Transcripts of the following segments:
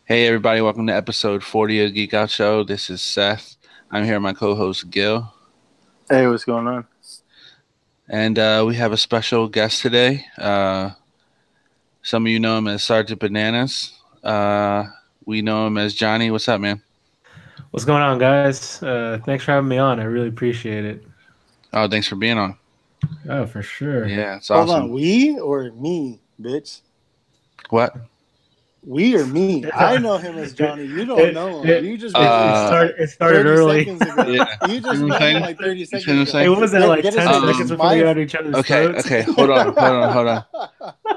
Hey everybody, welcome to episode 40 of Geek Out Show. This is Seth. I'm here with my co-host Gil, Hey, what's going on? and we have a special guest today. Some of you know him as Sergeant Bananas. We know him as Johnny. What's up, man? What's going on, guys? Thanks for having me on. I really appreciate it. Oh, thanks for being on. Oh, for sure. Yeah, it's Hold on, awesome. we or me, bitch? What? We or me? I know him as Johnny. You don't know him. You just met him like It started 30 early. seconds ago. Yeah. You just You know what I'm met him saying? like 30 You see what I'm seconds ago. saying? It was at like Get 10 it straight. seconds before we got each other's Okay, throats. okay, hold on.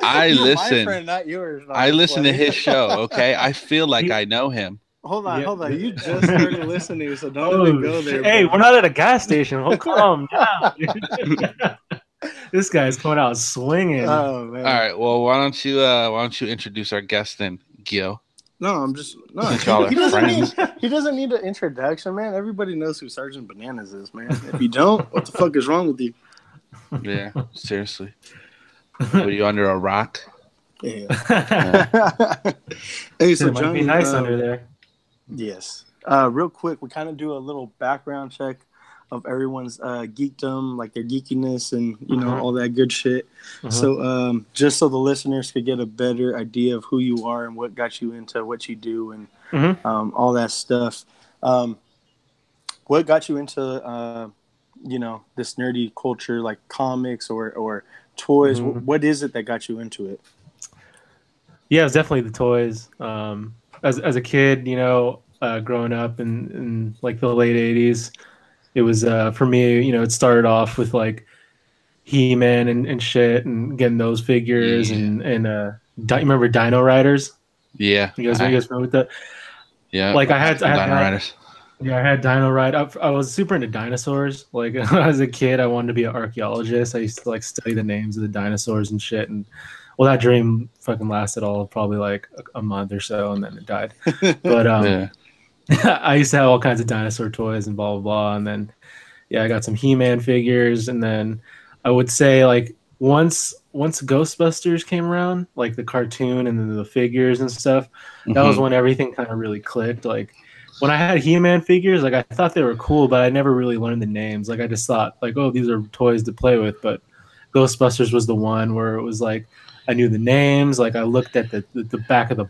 I You're listen. my friend, not yours. No, I I'm listen to playing. his show. Okay, I feel like I know him. Hold on, Yeah. hold on. You just started listening, so don't Oh, even go there. hey, bro. we're not at a gas station. Oh, calm down. This guy's coming out swinging. Oh man. All right. Well, why don't you introduce our guest then, Gil? No, I'm just no. Since y'all are He doesn't need. friends. He doesn't need an introduction, man. Everybody knows who Sergeant Bananas is, man. If you don't, what the fuck is wrong with you? Yeah, seriously. Were you under a rock? Yeah. It Hey, so might Johnny, be nice under there. yes. Real quick, we kind of do a little background check of everyone's geekdom, like their geekiness, and all that good shit. Mhm. So, just so the listeners could get a better idea of who you are and what got you into what you do, and Mhm. all that stuff. What got you into this nerdy culture, like comics or toys? Mhm. What is it that got you into it? Yeah, it was definitely the toys. As a kid, growing up in like the late '80s, it was for me. It started off with like He-Man and shit, and getting those figures, Yeah. you remember Dino Riders? Yeah. You guys remember with that? Yeah. Like I had Dino that. Riders. Yeah, I had Dino Ride. I was super into dinosaurs. Like as a kid, I wanted to be an archaeologist. I used to like study the names of the dinosaurs and shit. And well, that dream fucking lasted all probably like a month or so, and then it died. But Yeah. I used to have all kinds of dinosaur toys and blah blah blah. And then yeah, I got some He-Man figures, and then I would say like once Ghostbusters came around, like the cartoon and then the figures and stuff, that was Mhm. when everything kind of really clicked. Like when I had He-Man figures, like I thought they were cool, but I never really learned the names. Like I just thought like, oh, these are toys to play with. But Ghostbusters was the one where it was like I knew the names. Like I looked at the back of the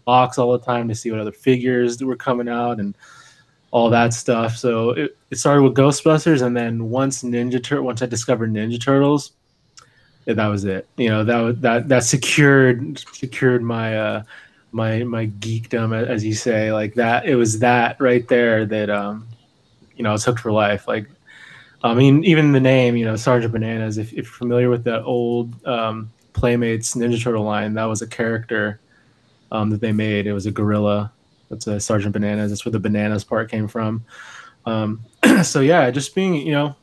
box all the time to see what other figures were coming out and all that stuff. So it started with Ghostbusters, and then once I discovered Ninja Turtles, that was it. That secured my geekdom, as you say. Like that, it was that right there that I was hooked for life. Like I mean, even the name, Sergeant Bananas. If you're familiar with the old Playmates Ninja Turtle line, that was a character that they made. It was a gorilla. That's a Sergeant Bananas. That's where the bananas part came from. So yeah, just being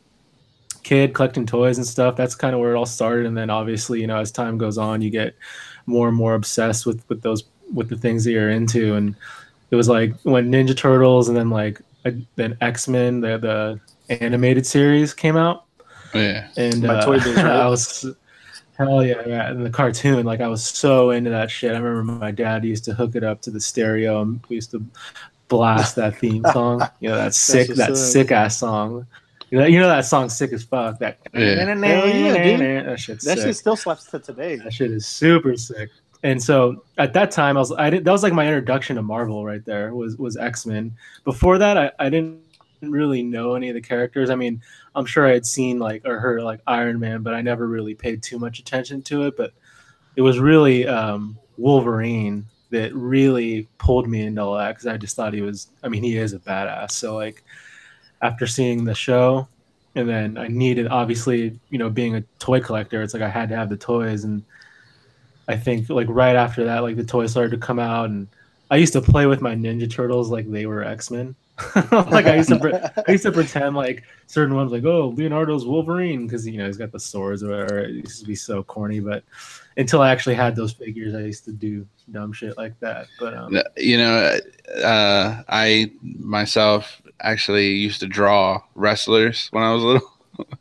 kid collecting toys and stuff. That's kind of where it all started. And then obviously, as time goes on, you get more and more obsessed with the things that you're into. And it was like when Ninja Turtles and then like then X-Men, the animated series came out. Yeah. And My toy biz, right? I was hell yeah, and the cartoon, like I was so into that shit. I remember my dad used to hook it up to the stereo, and we used to blast that theme song. That sick ass song. That song's sick as fuck. That Yeah. Hell yeah, dude. that shit's That sick. shit still slaps to today. That shit is super sick. And so at that time, that was like my introduction to Marvel right there was X-Men. Before that, I didn't really know any of the characters. I mean, I'm sure I had seen like or heard like Iron Man, but I never really paid too much attention to it. But it was really Wolverine that really pulled me into all that because I just thought he is a badass. So like after seeing the show, and then I needed, obviously, being a toy collector, it's like I had to have the toys. And I think like right after that, like the toys started to come out, and I used to play with my Ninja Turtles like they were X-Men. Like I used to pretend like certain ones, like, oh, Leonardo's Wolverine, because he's got the swords or whatever. It used to be so corny, but until I actually had those figures, I used to do dumb shit like that. But I myself actually used to draw wrestlers when I was little.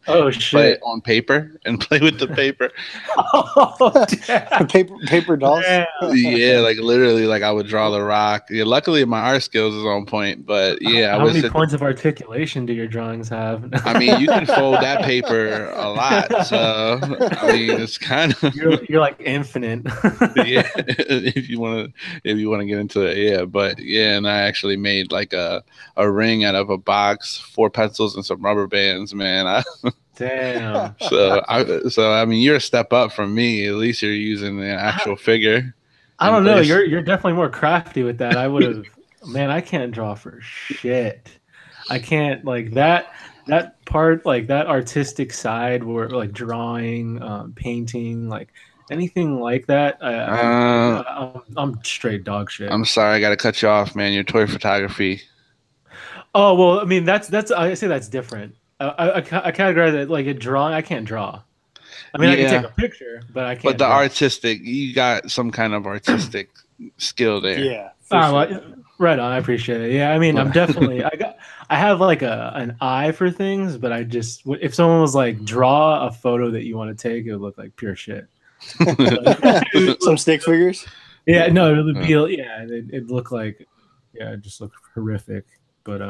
Oh play it shit! on paper and play with the paper. Oh damn! Paper dolls. Damn. Yeah, like literally, like I would draw the rock. Yeah, luckily my art skills is on point, but yeah, I How would many sit. points of articulation do your drawings have? I mean, you can fold that paper a lot, so I mean, it's kind of You're like infinite. yeah. If you want to get into it, yeah. But yeah, and I actually made like a ring out of a box, 4 pencils, and some rubber bands, man. Damn. I mean, you're a step up from me. At least you're using the actual figure I in don't know. place. You're definitely more crafty with that. I would have. Man, I can't draw for shit. I can't like that part, like that artistic side where like drawing, painting, like anything like that. Uh, I'm straight dog shit. I'm sorry, I got to cut you off, man. Your toy photography. Oh well, I mean that's I say that's different. I categorize it like a drawing. I can't draw. I mean I can take Yeah, a picture, but I but can't the draw. artistic, you got some kind of artistic skill there. Yeah, for Ah, sure. well, right on. I appreciate it. Yeah, I mean, I'm definitely. I have like an eye for things, but I just if someone was like draw a photo that you want to take, it would look like pure shit. Some stick figures. Yeah, no, it would be yeah, it'd look like yeah, it just looked horrific. But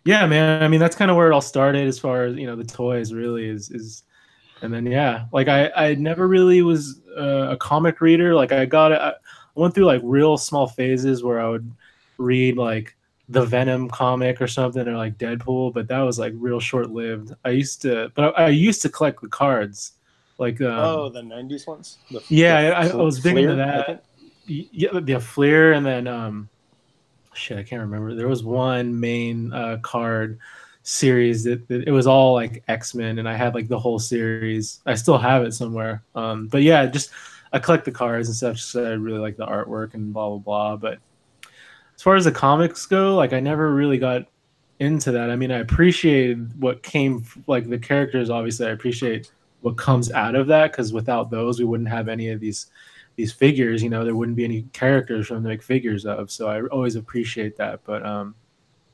yeah, man. I mean, that's kind of where it all started as far as the toys really is. And then yeah, like I never really was a comic reader. Like I went through like real small phases where I would read like the Venom comic or something or like Deadpool, but that was like real short lived. I used to collect the cards. Like Oh, the '90s ones. yeah, I was big into Fleer, I that. think. Yeah, Fleer, and then shit, I can't remember. There was one main card series that it was all like X-Men, and I had like the whole series. I still have it somewhere. But yeah, just I collect the cards and stuff. So I really like the artwork and blah blah blah. But as far as the comics go, like I never really got into that. I mean, I appreciated what came like the characters. Obviously, I appreciate what comes out of that because without those, we wouldn't have any of these figures. There wouldn't be any characters for them to make figures of. So I always appreciate that. But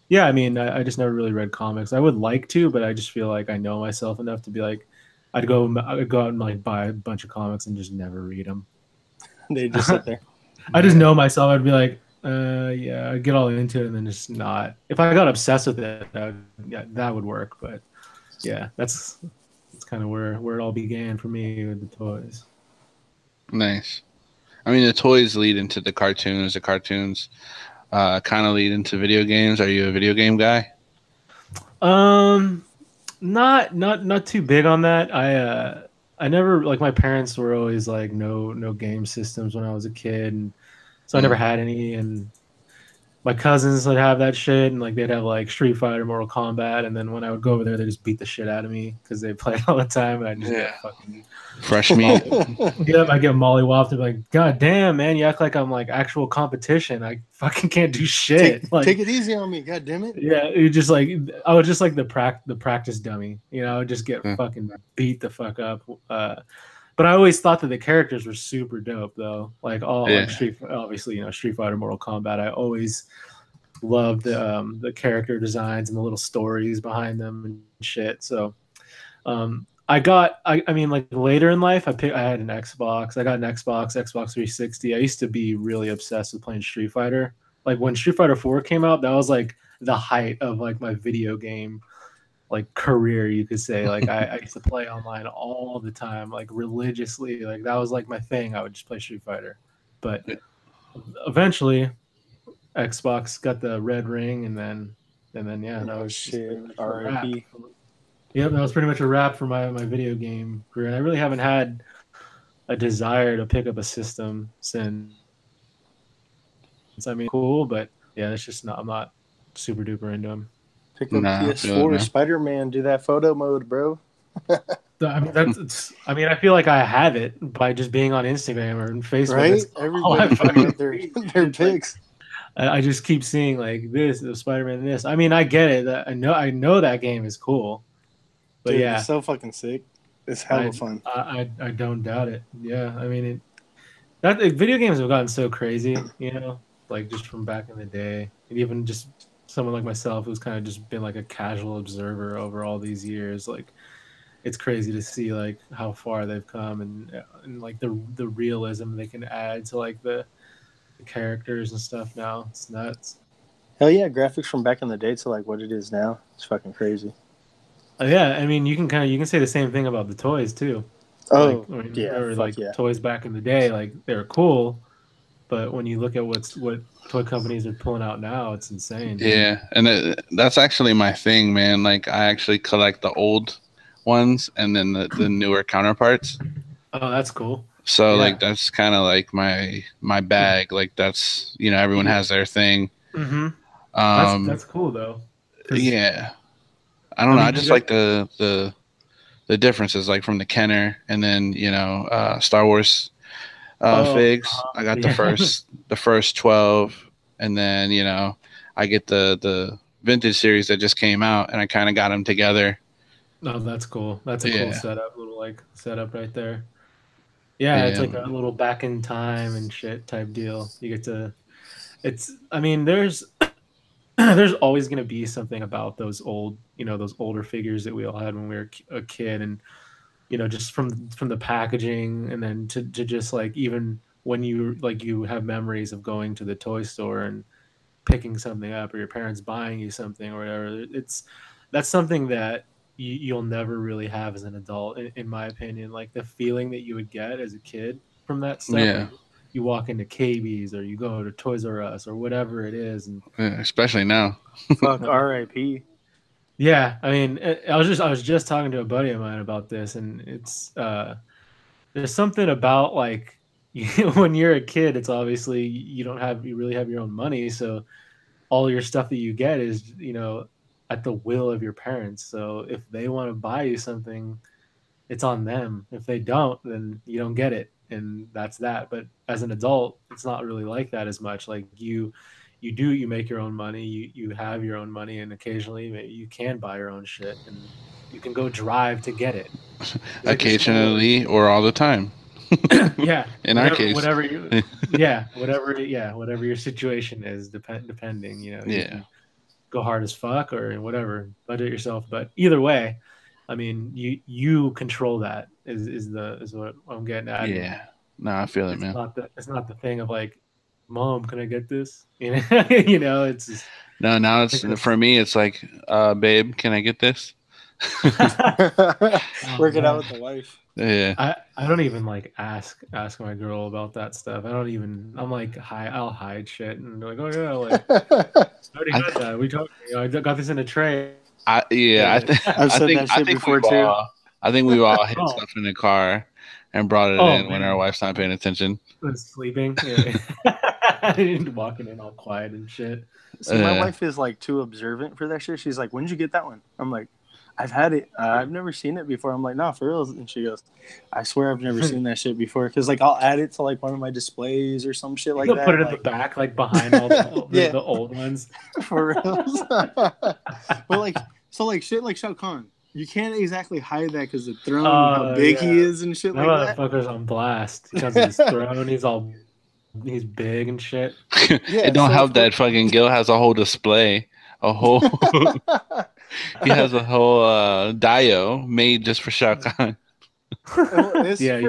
yeah, I mean, I just never really read comics. I would like to, but I just feel like I know myself enough to be like, I'd go out and like buy a bunch of comics and just never read them. They just sit there. I just know myself. I'd be like, yeah, I'd get all into it and then just not. If I got obsessed with it, yeah, that would work. But yeah, that's kind of where it all began for me with the toys. Nice. I mean, the toys lead into the cartoons. The cartoons kind of lead into video games. Are you a video game guy? Um, not too big on that. I never like my parents were always like no game systems when I was a kid, and so I never had any. And my cousins would have that shit, and like they'd have like Street Fighter, Mortal Kombat, and then when I would go over there, they just beat the shit out of me because they played all the time, and I just get fucking Fresh meat. I get mollywopped and be like, God damn, man, you act like I'm like actual competition. I fucking can't do shit. Take it easy on me, god damn it. Yeah, you just like I was just like the practice dummy. I would just get fucking beat the fuck up. But I always thought that the characters were super dope though. Like like obviously Street Fighter, Mortal Kombat. I always loved the character designs and the little stories behind them and shit. So I mean like later in life I had an Xbox. I got an Xbox 360. I used to be really obsessed with playing Street Fighter. Like when Street Fighter 4 came out, that was like the height of like my video game like career, you could say. Like I used to play online all the time, like religiously. Like that was like my thing. I would just play Street Fighter. But eventually Xbox got the red ring and then yeah, that was shit. R.I.P. Yep, that was pretty much a wrap for my video game career. And I really haven't had a desire to pick up a system since. I mean, cool, but yeah, it's just not. I'm not super duper into them. Pick up PS4, Spider-Man, do that photo mode, bro. I mean, I feel like I have it by just being on Instagram or Facebook. Right? Everybody their pics. I just keep seeing like this, Spider-Man, this. I mean, I get it. I know that game is cool, but dude, yeah, it's so fucking sick. It's hella fun. I don't doubt it. Yeah, I mean, video games have gotten so crazy, like just from back in the day, and even just someone like myself who's kind of just been like a casual observer over all these years, like it's crazy to see like how far they've come and like the realism they can add to like the characters and stuff now. It's nuts. Hell yeah, graphics from back in the day to like what it is now. It's fucking crazy. Yeah, I mean, you can say the same thing about the toys too. Like, Oh I mean, yeah, or fuck like yeah. toys back in the day, like they're cool, but when you look at what toy companies are pulling out now, it's insane. Yeah, and that's actually my thing, man. Like I actually collect the old ones and then the newer counterparts. Oh, that's cool. So like Yeah. that's kind of like my bag. Like that's everyone Yeah. has their thing. Mm-hmm. Um, That's cool though, because yeah, I don't I know. I mean, you just got like the differences, like from the Kenner and then Star Wars figs. I got yeah. the first 12, and then I get the vintage series that just came out, and I kind of got them together. No, that's cool. That's a cool Yeah, setup, little like setup right there. Yeah, it's yeah, like a little back in time and shit type deal. You get to it's I mean, there's there's always going to be something about those old, those older figures that we all had when we were a kid, and just from the packaging, and then to just like even when you have memories of going to the toy store and picking something up, or your parents buying you something or whatever. That's something that you'll never really have as an adult, in my opinion. Like the feeling that you would get as a kid from that stuff, yeah. like you walk into KB's or you go to Toys R Us or whatever it is, and Yeah, especially now. Fuck R.I.P. yeah, I mean, I was just talking to a buddy of mine about this, and it's there's something about like when you're a kid, it's obviously you really have your own money, so all your stuff that you get is at the will of your parents. So if they want to buy you something, it's on them. If they don't, then you don't get it, and that's that. But as an adult, it's not really like that as much. Like you make your own money, you have your own money, and occasionally maybe you can buy your own shit, and you can go drive to get it. It's like a store. Occasionally or all the time. Yeah, In our case. whatever you yeah, whatever your situation is, depending, you Yeah. can go hard as fuck or whatever, budget yourself. But either way, I mean, you control that is what I'm getting at, and Yeah. No, I feel it, man. it's not the thing of like, mom, can I get this? It's just No, now I it's think that's for me. It's like, babe, can I get this? oh Work it out man. with the wife. Yeah. I don't even like ask my girl about that stuff. I'm like I'll hide shit and be like, oh yeah, like I already I, had that. We talked. I got this in a tray. yeah. I've said that shit before too. I think we've all hid Oh, stuff in the car and brought it oh in when our man, wife's not paying attention. I was sleeping. Yeah. Walking in all quiet and shit. See, my wife is like too observant for that shit. She's like, "When'd you get that one?" I'm like, "I've had it. I've never seen it before." I'm like, "Nah, for real." And she goes, "I swear I've never seen that shit before." Because like I'll add it to like one of my displays or some shit like You'll that. put it in like, the back, like behind all the yeah, the old ones. for real. But like, so like shit like Shao Kahn, you can't exactly hide that because the throne and how big he Yeah, is and shit that like that. motherfucker's on blast because of his throne. He's big and shit. It Yeah, don't so of help course. that fucking Gil has a whole display, a whole. He has a whole dio made just for Shao Kahn. Well, Yeah,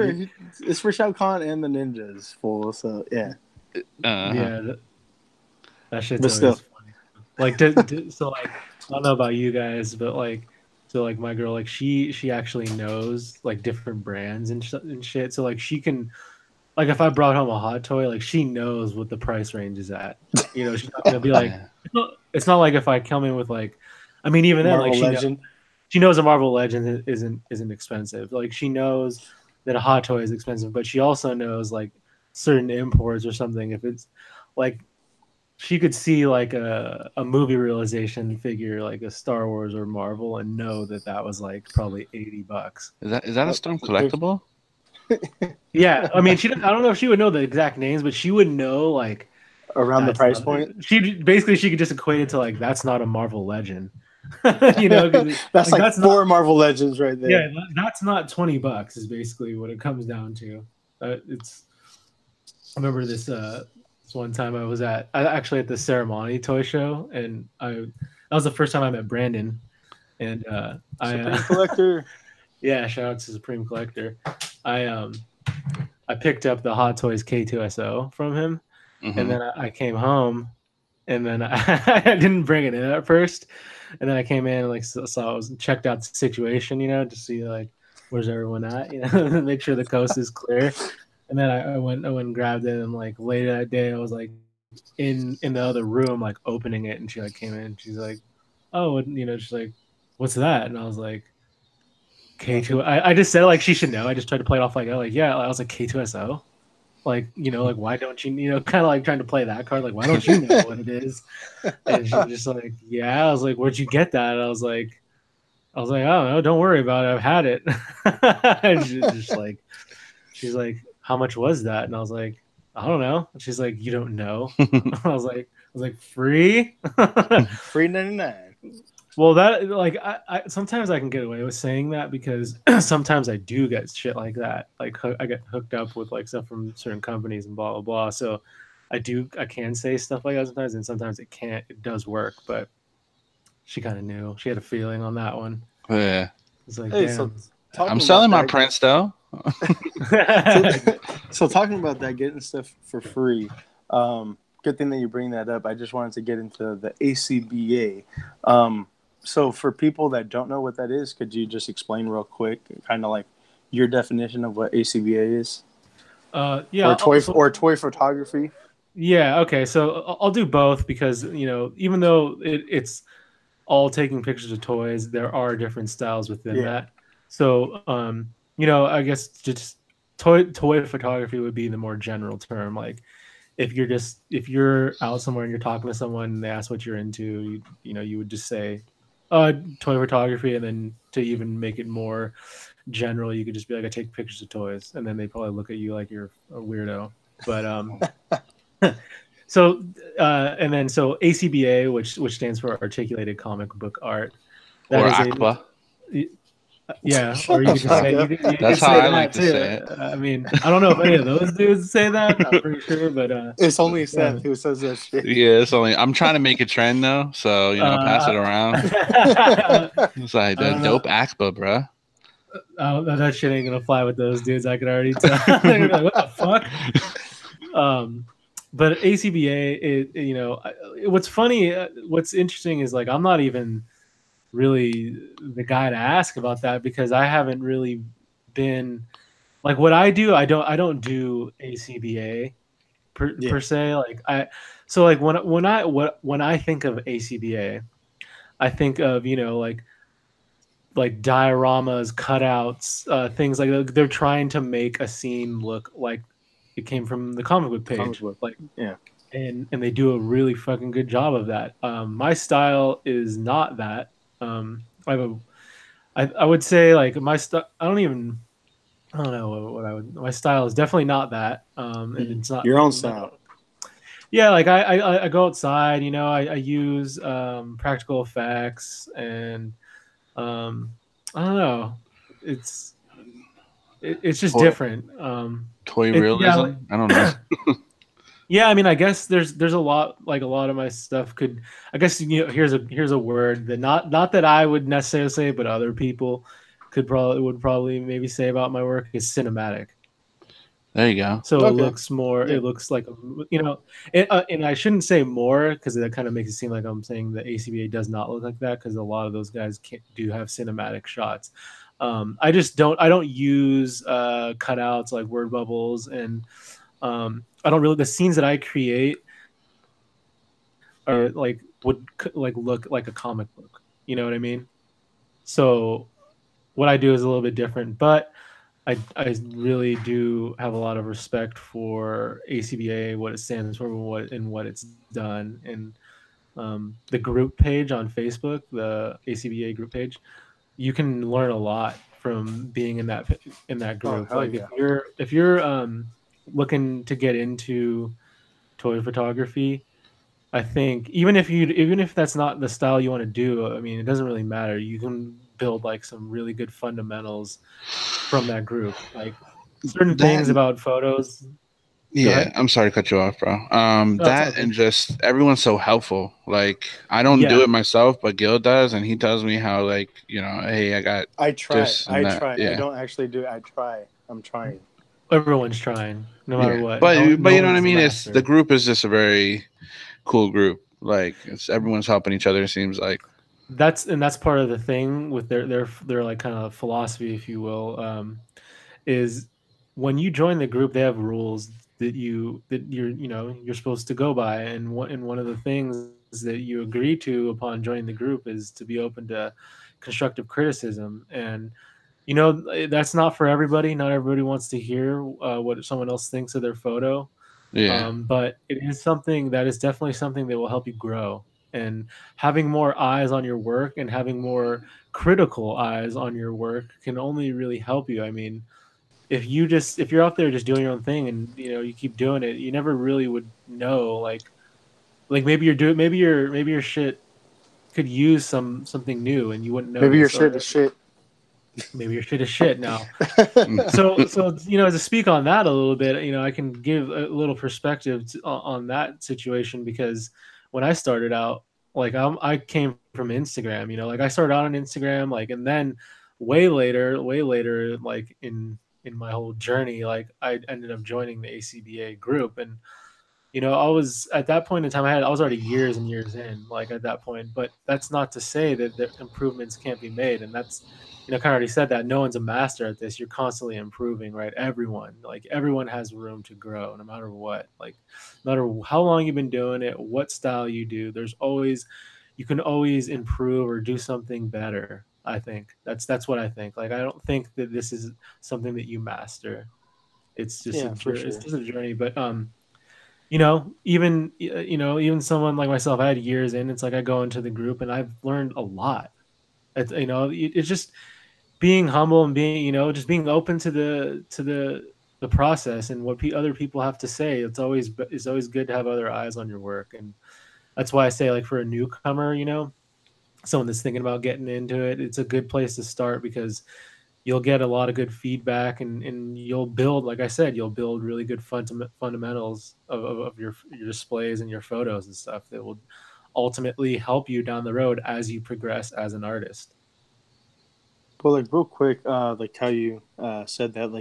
it's for Shao Kahn and the ninjas full. So yeah, Uh-huh. yeah. That shit's but always still, funny. Like, so like, I don't know about you guys, but like, so like my girl, like she actually knows like different brands and shit. So like she can, like, if I brought home a hot toy, like she knows what the price range is at. She's not gonna be like, Yeah. it's not like if I come in with like, I mean, even then, like Marvel Legend. she knows a Marvel Legend isn't expensive. Like she knows that a hot toy is expensive, but she also knows like certain imports or something. If it's like she could see like a movie realization figure like a Star Wars or Marvel and know that that was like probably $80. Is that a Storm collectible? Yeah, I mean, I don't know if she would know the exact names, but she would know like Around the that's price not. point. She could just equate it to like that's not a Marvel Legend, 'cause That's like like that's four not. Marvel Legends right there. Yeah, that's not $20 is basically what it comes down to. It's I remember this This one time I was actually at the Ceremony toy show, and that was the first time I met Brandon, and Supreme Collector. yeah, shout out to Supreme Collector. I I picked up the Hot Toys K2SO from him, and then I came home, and then I didn't bring it in at first, and then I came in and like saw I was checked out the situation, to see like where's everyone at, make sure the coast is clear. And then I went and grabbed it, and like later that day I was like in the other room like opening it, and she like came in and she's like, oh, and, she's like, what's that? And I was like, K2. I just said like she should know. I just tried to play it off like, oh, like yeah. I was like K2SO. Like, like why don't you, kind of like trying to play that card, like why don't you know what it is? And she was just like, yeah. I was like, where'd you get that? And I was like, I don't know, don't worry about it, I've had it. And she's like, how much was that? And I was like, I don't know. And she's like, you don't know? I was like, free? Free 99. Well, that like I sometimes I can get away with saying that because sometimes I do get shit like that. Like I get hooked up with like stuff from certain companies and blah blah blah. So I can say stuff like that sometimes, and sometimes it can't. It does work, but she kind of knew. She had a feeling on that one. Yeah. It's like, hey, damn. so I'm selling my prints though. So talking about that, getting stuff for free. Good thing that you bring that up. I just wanted to get into the ACBA. So for people that don't know what that is, could you just explain real quick, kind of like your definition of what ACBA is? Yeah. Or toy photography. Yeah. Okay. So I'll do both because even though it's all taking pictures of toys, there are different styles within that. So I guess just toy photography would be the more general term. Like if you're out somewhere and you're talking to someone and they ask what you're into, you would just say toy photography, and then to even make it more general, you could just be like, I take pictures of toys, and then they probably look at you like you're a weirdo. But so ACBA, which stands for Articulated Comic Book Art, or ACBA. Yeah, or you could just say you that's could how say I like to say it. I mean, I don't know if any of those dudes say that. I'm pretty sure, but it's only Seth who says that shit. Yeah, it's only. I'm trying to make a trend though, so pass it around. It's like the dope ACBA, bro. That shit ain't gonna fly with those dudes. I could already tell. They're gonna be like, what the fuck? But ACBA, what's funny, what's interesting is like I'm not even really the guy to ask about that because I haven't really been like what I do. I don't do ACBA per se. Like when I think of ACBA, I think of like dioramas, cutouts, things like that. They're trying to make a scene look like it came from the comic book page. And they do a really fucking good job of that. My style is not that. I would say like my style. I don't know what I would. My style is definitely not that. And it's not your own style. Yeah, like I go outside. I use practical effects, and I don't know. It's just different. Toy realism. I don't know. Yeah, I mean, I guess there's a lot of my stuff could. I guess here's a word that not that I would necessarily say, but other people would probably maybe say about my work is cinematic. There you go. So it looks more. Yeah. It looks like and I shouldn't say more because that kind of makes it seem like I'm saying the ACBA does not look like that because a lot of those guys do have cinematic shots. I just don't. I don't use cutouts like word bubbles and. I don't really. The scenes that I create are would look like a comic book. You know what I mean? So what I do is a little bit different, but I really do have a lot of respect for ACBA, what it stands for, what it's done, and the group page on Facebook, the ACBA group page. You can learn a lot from being in that group. If you're looking to get into toy photography, I think even if that's not the style you want to do, I mean, it doesn't really matter. You can build like some really good fundamentals from that group, like certain things about photos. Go Yeah, ahead. I'm sorry to cut you off, bro. No, it's all That good. and just everyone's so helpful. Like I don't do Yeah, it myself, but Gil does, and he tells me how like hey, I got I try. this and I that. try. I Yeah, don't actually do it. I try. I'm trying. everyone's trying, no matter yeah. what. But No you know what I one's the mean. It's the master. group is just a very cool group. Like it's everyone's helping each other. It seems like. That's part of the thing with their like kind of philosophy, if you will, is when you join the group, they have rules that you're supposed to go by, and one of the things that you agree to upon joining the group is to be open to constructive criticism. And that's not for everybody. Not everybody wants to hear what someone else thinks of their photo. Yeah, But it is something that is definitely something that will help you grow. And having more eyes on your work and having more critical eyes on your work can only really help you. I mean, if you're out there just doing your own thing and you keep doing it, you never really would know, like maybe your shit could use something new and you wouldn't Maybe your notice, shit or is shit. maybe your shit is shit now. mm, So to speak on that a little bit, I can give a little perspective on that situation, because when I started out, like I came from Instagram. Like I started out on Instagram, like, and then way later, like in my whole journey, like I ended up joining the ACBA group. And I was at that point in time, I was already years and years in, like at that point. But that's not to say that the improvements can't be made. And that's, kind of already said that no one's a master at this. You're constantly improving, right? Everyone has room to grow, no matter what. Like, no matter how long you've been doing it, what style you do, you can always improve or do something better. I think that's what I think. Like, I don't think that this is something that you master. Yeah, for it's sure. just a journey. But even someone like myself, I had years in. It's like I go into the group and I've learned a lot. It's just being humble and being, just being open to the process and what other people have to say. It's always good to have other eyes on your work. And that's why I say, like, for a newcomer, someone that's thinking about getting into it, it's a good place to start, because you'll get a lot of good feedback, and you'll build, like I said, you'll build really good fundamentals of your displays and your photos and stuff that will ultimately help you down the road as you progress as an artist. Well, like real quick, like how you said that,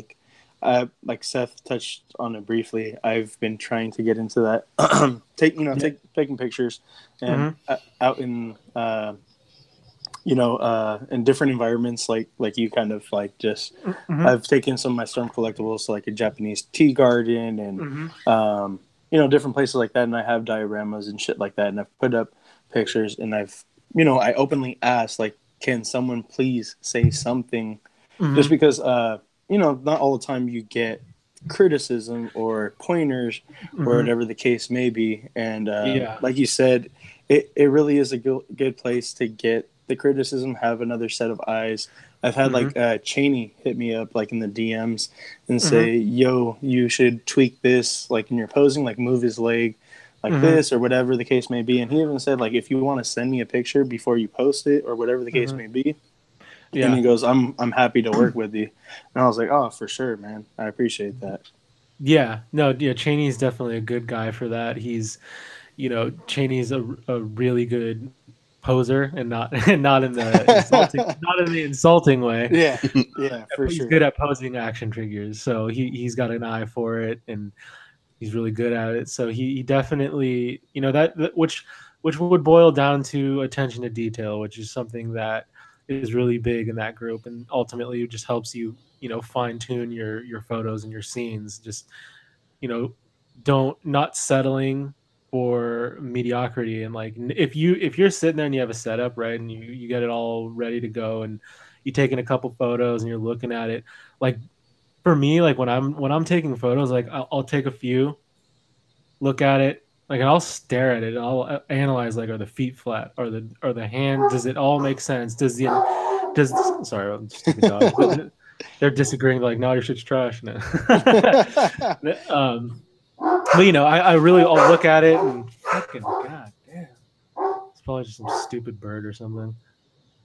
like Seth touched on it briefly. I've been trying to get into that. Yeah. Taking pictures, and Hmm. out in in different environments, like you kind of like just. Hmm. I've taken some of my storm collectibles to like a Japanese tea garden and Hmm. different places like that, and I have dioramas and shit like that, and I've put up pictures, and I openly asked, like, can someone please say something, just Hmm. because not all the time you get criticism or pointers or Hmm. whatever the case may be. And Yeah. like you said, it really is a good place to get the criticism, have another set of eyes. I've had Hmm. like Cheney hit me up like in the DMs and Hmm. say, yo, you should tweak this, like in your posing, like move his leg like Hmm. this or whatever the case may be. And he even said, like, if you want to send me a picture before you post it or whatever the case Hmm. may be. And Yeah. he goes, I'm happy to work with you. And I was like, oh, for sure, man. I appreciate that. Yeah. No, yeah, Cheney's definitely a good guy for that. Cheney's a really good poser, and not and not in the insulting way. Yeah, yeah, for He's sure. good at posing action figures, so he's got an eye for it, and he's really good at it. So he definitely, which would boil down to attention to detail, which is something that is really big in that group, and ultimately it just helps you, fine tune your photos and your scenes. Just, you know don't not settling for mediocrity. And, like, if you're sitting there and you have a setup, right, and you get it all ready to go, and you taking a couple photos and you're looking at it, like, for me, like, when I'm taking photos, like, I'll take a few, look at it, like, and I'll stare at it, and I'll analyze, like, are the feet flat, are the hands, does it all make sense, does sorry, stupid dogs. They're disagreeing, like, no, your shit's trash. No. um but, I really, I'll look at it and fucking god damn. It's probably just some stupid bird or something.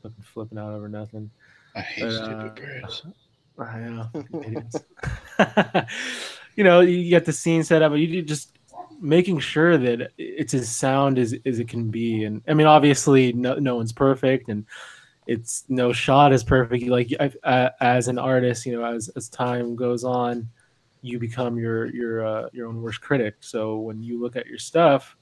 Fucking flipping out over nothing. I hate But stupid birds. I know, fucking idiots. you get the scene set up, but you just making sure that it's as sound as it can be. And I mean, obviously, no one's perfect, and it's no shot is perfect. Like as an artist, as time goes on, you become your own worst critic. So when you look at your stuff,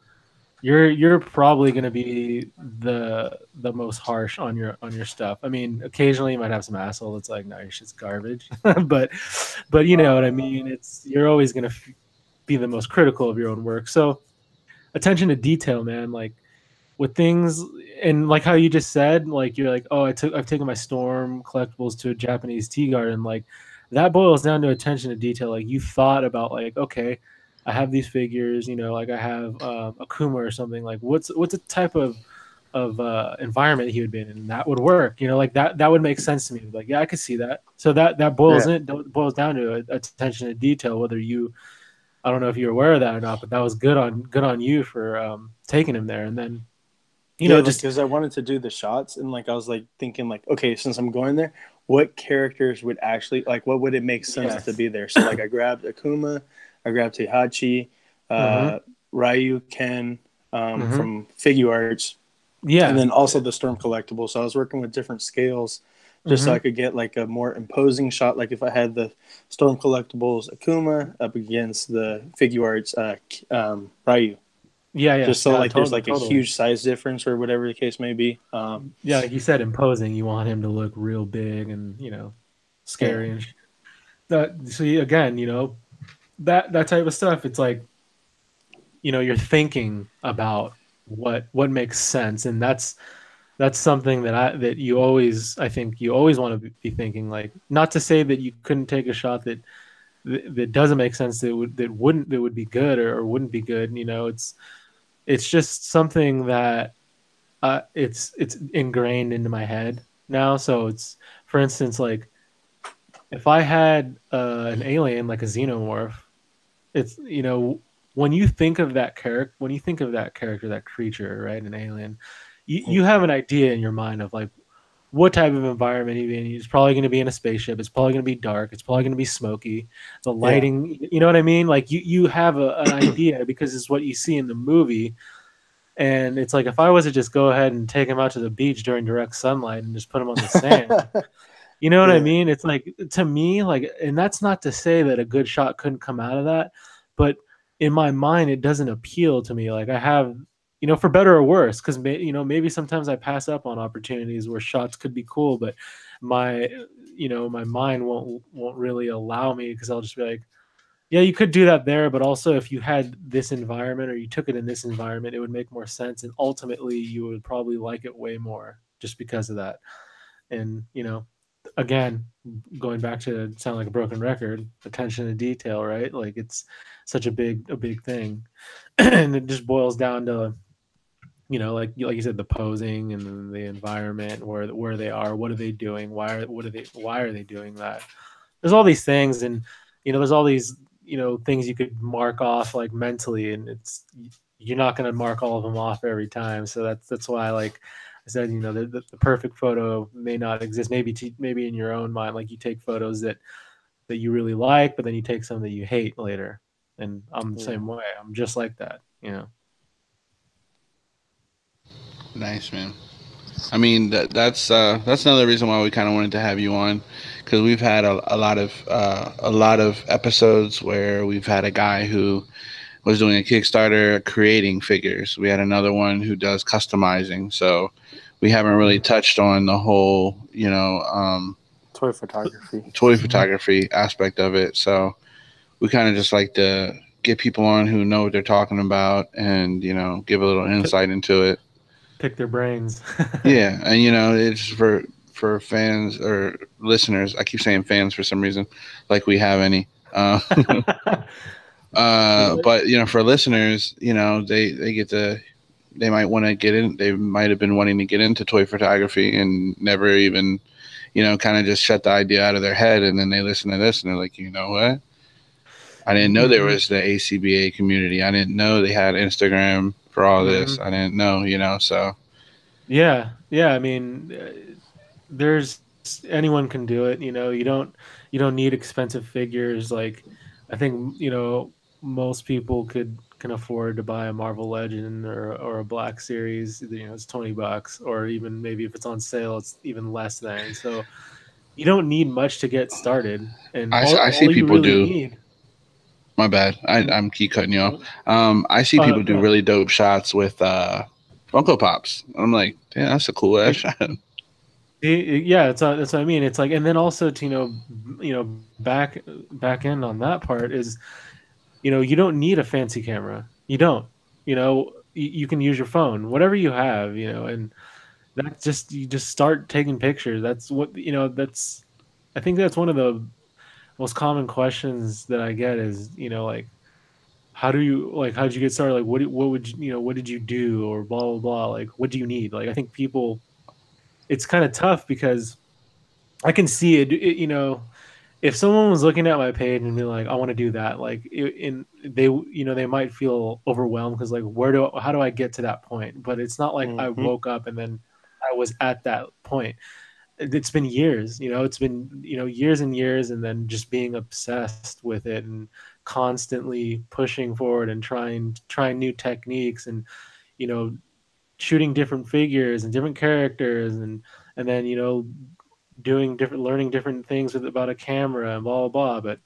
you're probably going to be the most harsh on your stuff. I mean, occasionally you might have some asshole that's like, no, your shit's garbage, but you know what I mean. It's you're always going to be the most critical of your own work. So attention to detail, man. Like with things, and like how you just said, like you're like, oh, I've taken my storm collectibles to a Japanese tea garden. Like that boils down to attention to detail. Like you thought about like, okay, I have these figures, like I have a Kuma or something. Like what's a type of environment he would be in, and that would work. Like that would make sense to me. Like yeah, I could see that. So that Yeah. boils down to attention to detail. Whether you, I don't know if you're aware of that or not, but that was good on you for taking him there. And then Yeah, like just because I wanted to do the shots, and like I was like thinking, like, okay, since I'm going there, what characters would actually like, what would it make sense to yes. be there? So like, I grabbed Akuma, I grabbed Heihachi, Mm-hmm. uh, Ryu, Ken, Mm-hmm. from Figure Arts, and Yeah. then also the Storm collectible. So I was working with different scales just so I Mm-hmm. could get like a more imposing shot. Like if I had the Storm collectibles Akuma up against the Figure Arts Ryu, Yeah. Yeah. just so Yeah. like there's Totally. like a Totally. huge size difference or whatever the case may be. Yeah, like you said, imposing. You want him to look real big and Yeah, scary and that. So again, that type of stuff. It's like you're thinking about what makes sense, and that's something that you always, I think you always want to be thinking. Like, not to say that you couldn't take a shot that doesn't make sense, that would be good or wouldn't be good. It's just something that it's ingrained into my head now. So it's, for instance, like if I had an alien like a xenomorph, it's when you think of that character, that creature, right, an alien, you have an idea in your mind of like what type of environment he'd be in. He's probably going to be in a spaceship. It's probably going to be dark. It's probably going to be smoky. The yeah. lighting, you know what I mean? Like you have an idea because it's what you see in the movie. And it's like if I was to just go ahead and take him out to the beach during direct sunlight and just put him on the sand, you know what I Yeah. mean? It's like to me, like, and that's not to say that a good shot couldn't come out of that, but in my mind, it doesn't appeal to me. Like I have, for better or worse, because maybe sometimes I pass up on opportunities where shots could be cool, but my, my mind won't really allow me because I'll just be like, yeah, you could do that there, but also if you had this environment or you took it in this environment, it would make more sense, and ultimately you would probably like it way more just because of that. And again, going back to sound like a broken record, attention to detail, right? Like it's such a big thing, and it just boils down to like you said, the posing and the environment, where they are, what are they doing, why are they doing that? There's all these things, and there's all these things you could mark off like mentally, and you're not going to mark all of them off every time. So that's why, like I said, the perfect photo may not exist. Maybe in your own mind, like you take photos that you really like, but then you take some that you hate later. And I'm the Yeah. same way. I'm just like that. Nice, man. I mean, that's another reason why we kind of wanted to have you on, because we've had a lot of episodes where we've had a guy who was doing a Kickstarter creating figures. We had another one who does customizing. So we haven't really Mhm. touched on the whole, Toy photography. toy Mhm. photography aspect of it. So we kind of just like to get people on who know what they're talking about and, give a little Pick, insight into it. pick their brains. Yeah. And, it's for fans or listeners. I keep saying fans for some reason, like we have any. But for listeners, they get to, they might want to get in. They might have been wanting to get into toy photography and never even, kind of just shut the idea out of their head. And then they listen to this and they're like, you know what? I didn't know there Mhm. was the ACBA community. I didn't know they had Instagram for all this. Mhm. I didn't know, so Yeah, yeah. I mean, there's anyone can do it. You don't need expensive figures. Like I think most people can afford to buy a Marvel Legend or a Black Series. It's $20, or even maybe if it's on sale, it's even less than. So you don't need much to get started, and I see all you people really do. need. My bad. Mm, I'm keep cutting you off. mm, I see people Go do ahead. really dope shots with Funko Pops. I'm like, yeah, that's a cool ass Like, shot. yeah, that's what I mean. It's like, and then also to back end on that part is, you don't need a fancy camera. You don't. You can use your phone, whatever you have. And that's just you just start taking pictures. That's what That's I think that's one of the most common questions that I get is like how did you get started? Like what would what did you do, or blah blah blah. Like what do you need? Like I think people, it's kind of tough because I can see it. If someone was looking at my page and be like, I want to do that, like they might feel overwhelmed because like how do I get to that point? But it's not like I Mm-hmm. woke up and then I was at that point. It's been years. It's been years and years, and then just being obsessed with it and constantly pushing forward and trying new techniques, and you know shooting different figures and different characters, and then doing different learning different things about a camera and blah blah blah. But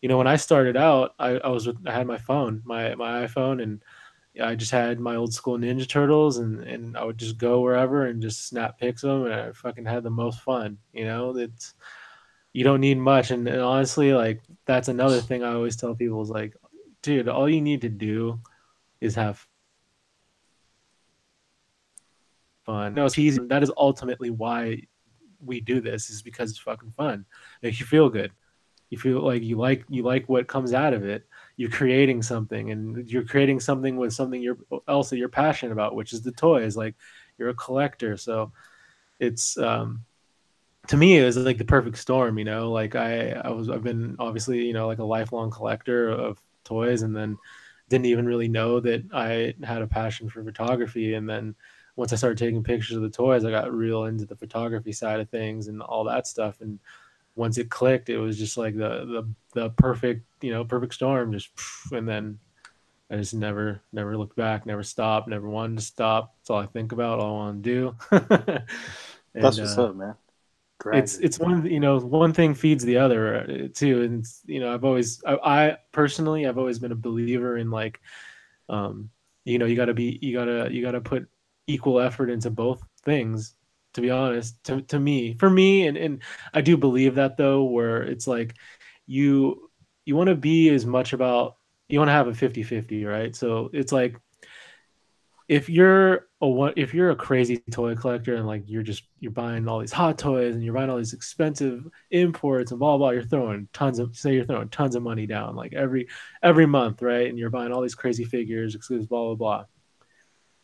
when I started out, I had my phone, my iPhone, and I just had my old school Ninja Turtles, and I would just go wherever and just snap pics of them, and I fucking had the most fun. It's You don't need much, and honestly, like that's another thing I always tell people is like, dude, all you need to do is have fun. No, it's easy. That is ultimately why we do this, is because it's fucking fun. Makes you feel good. You feel like you like what comes out of it. You're creating something, and you're creating something with something else that you're passionate about, which is the toys. Like you're a collector, so it's to me it was like the perfect storm. Like I've been obviously like a lifelong collector of toys, and then didn't even really know that I had a passion for photography. And then once I started taking pictures of the toys, I got real into the photography side of things and all that stuff. And once it clicked, it was just like the perfect perfect storm. Just and then I just never looked back, never stopped, never wanted to stop. That's all I think about, all I want to do. And That's what's up, man. Grinding. it's one thing feeds the other too. And it's, I personally, I've always been a believer in like, um you gotta put equal effort into both things, to be honest, to me, for me. And I do believe that, though, where it's like you you want to be as much about, you want to have a 50-50, right? So it's like, if you're a crazy toy collector, and like you're buying all these hot toys, and you're buying all these expensive imports and blah blah, you're throwing tons of money down like every month, right? And you're buying all these crazy figures, exclusives, blah blah blah.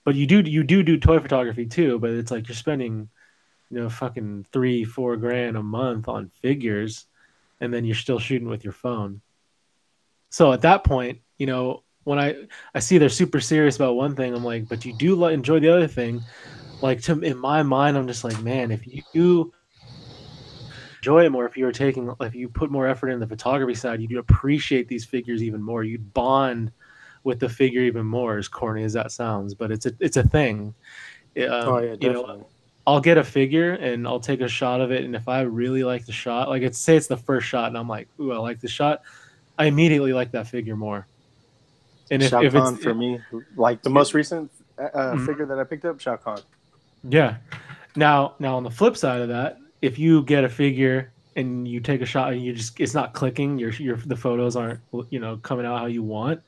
But you do toy photography too, but it's like you're spending fucking 3-4 grand a month on figures, and then you're still shooting with your phone. So at that point, when I see they're super serious about one thing, I'm like, but you do enjoy the other thing. Like, in my mind, I'm just like, man, if you enjoy it more, if you put more effort in the photography side, you'd appreciate these figures even more. You'd bond with the figure even more. As corny as that sounds, but it's a thing. Oh yeah, definitely. I'll get a figure and I'll take a shot of it, and if I really like the shot, like it's the first shot, and I'm like, ooh, I like the shot, I immediately like that figure more. And Shao if it's Kahn for me, like the it, most recent mm, figure that I picked up, Shao Kahn. yeah. Now on the flip side of that, if you get a figure and you take a shot and it's not clicking, the photos aren't coming out how you want,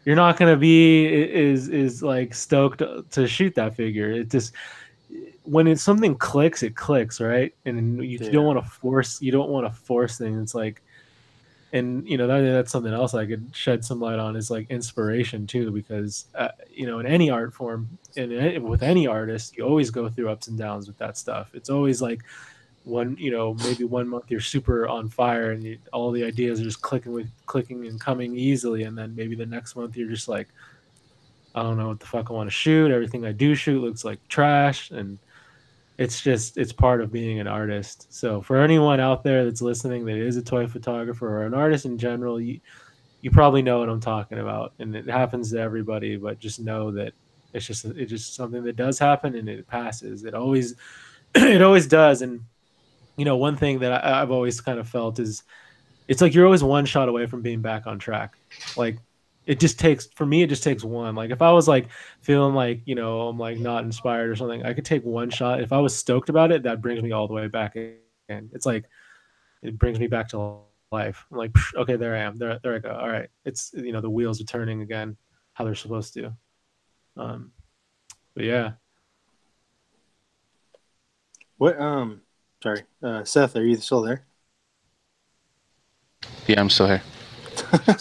you're not gonna be is like stoked to shoot that figure. It just, when it's something clicks, it clicks, right? And Yeah. you don't want to force things. It's like, and that's something else I could shed some light on, is like inspiration too, because in any art form, and with any artist, you always go through ups and downs with that stuff. It's always like, maybe one month you're super on fire, and all the ideas are just clicking and coming easily, and then maybe the next month you're just like, I don't know what the fuck I want to shoot. Everything I do shoot looks like trash. And it's part of being an artist. So for anyone out there that's listening that is a toy photographer or an artist in general, you probably know what I'm talking about, and it happens to everybody. But just know that it's just something that does happen, and it passes. It always it always does. And one thing that I've always kind of felt is it's like you're always one shot away from being back on track. Like it just takes for me, it just takes one. Like if I was like feeling like I'm like not inspired or something, I could take one shot. If I was stoked about it, that brings me all the way back in. It's like it brings me back to life. I'm like, okay, there I am. There I go. All right, it's the wheels are turning again, how they're supposed to. Um, but yeah, What? Sorry, Seth, are you still there? Yeah, I'm still here.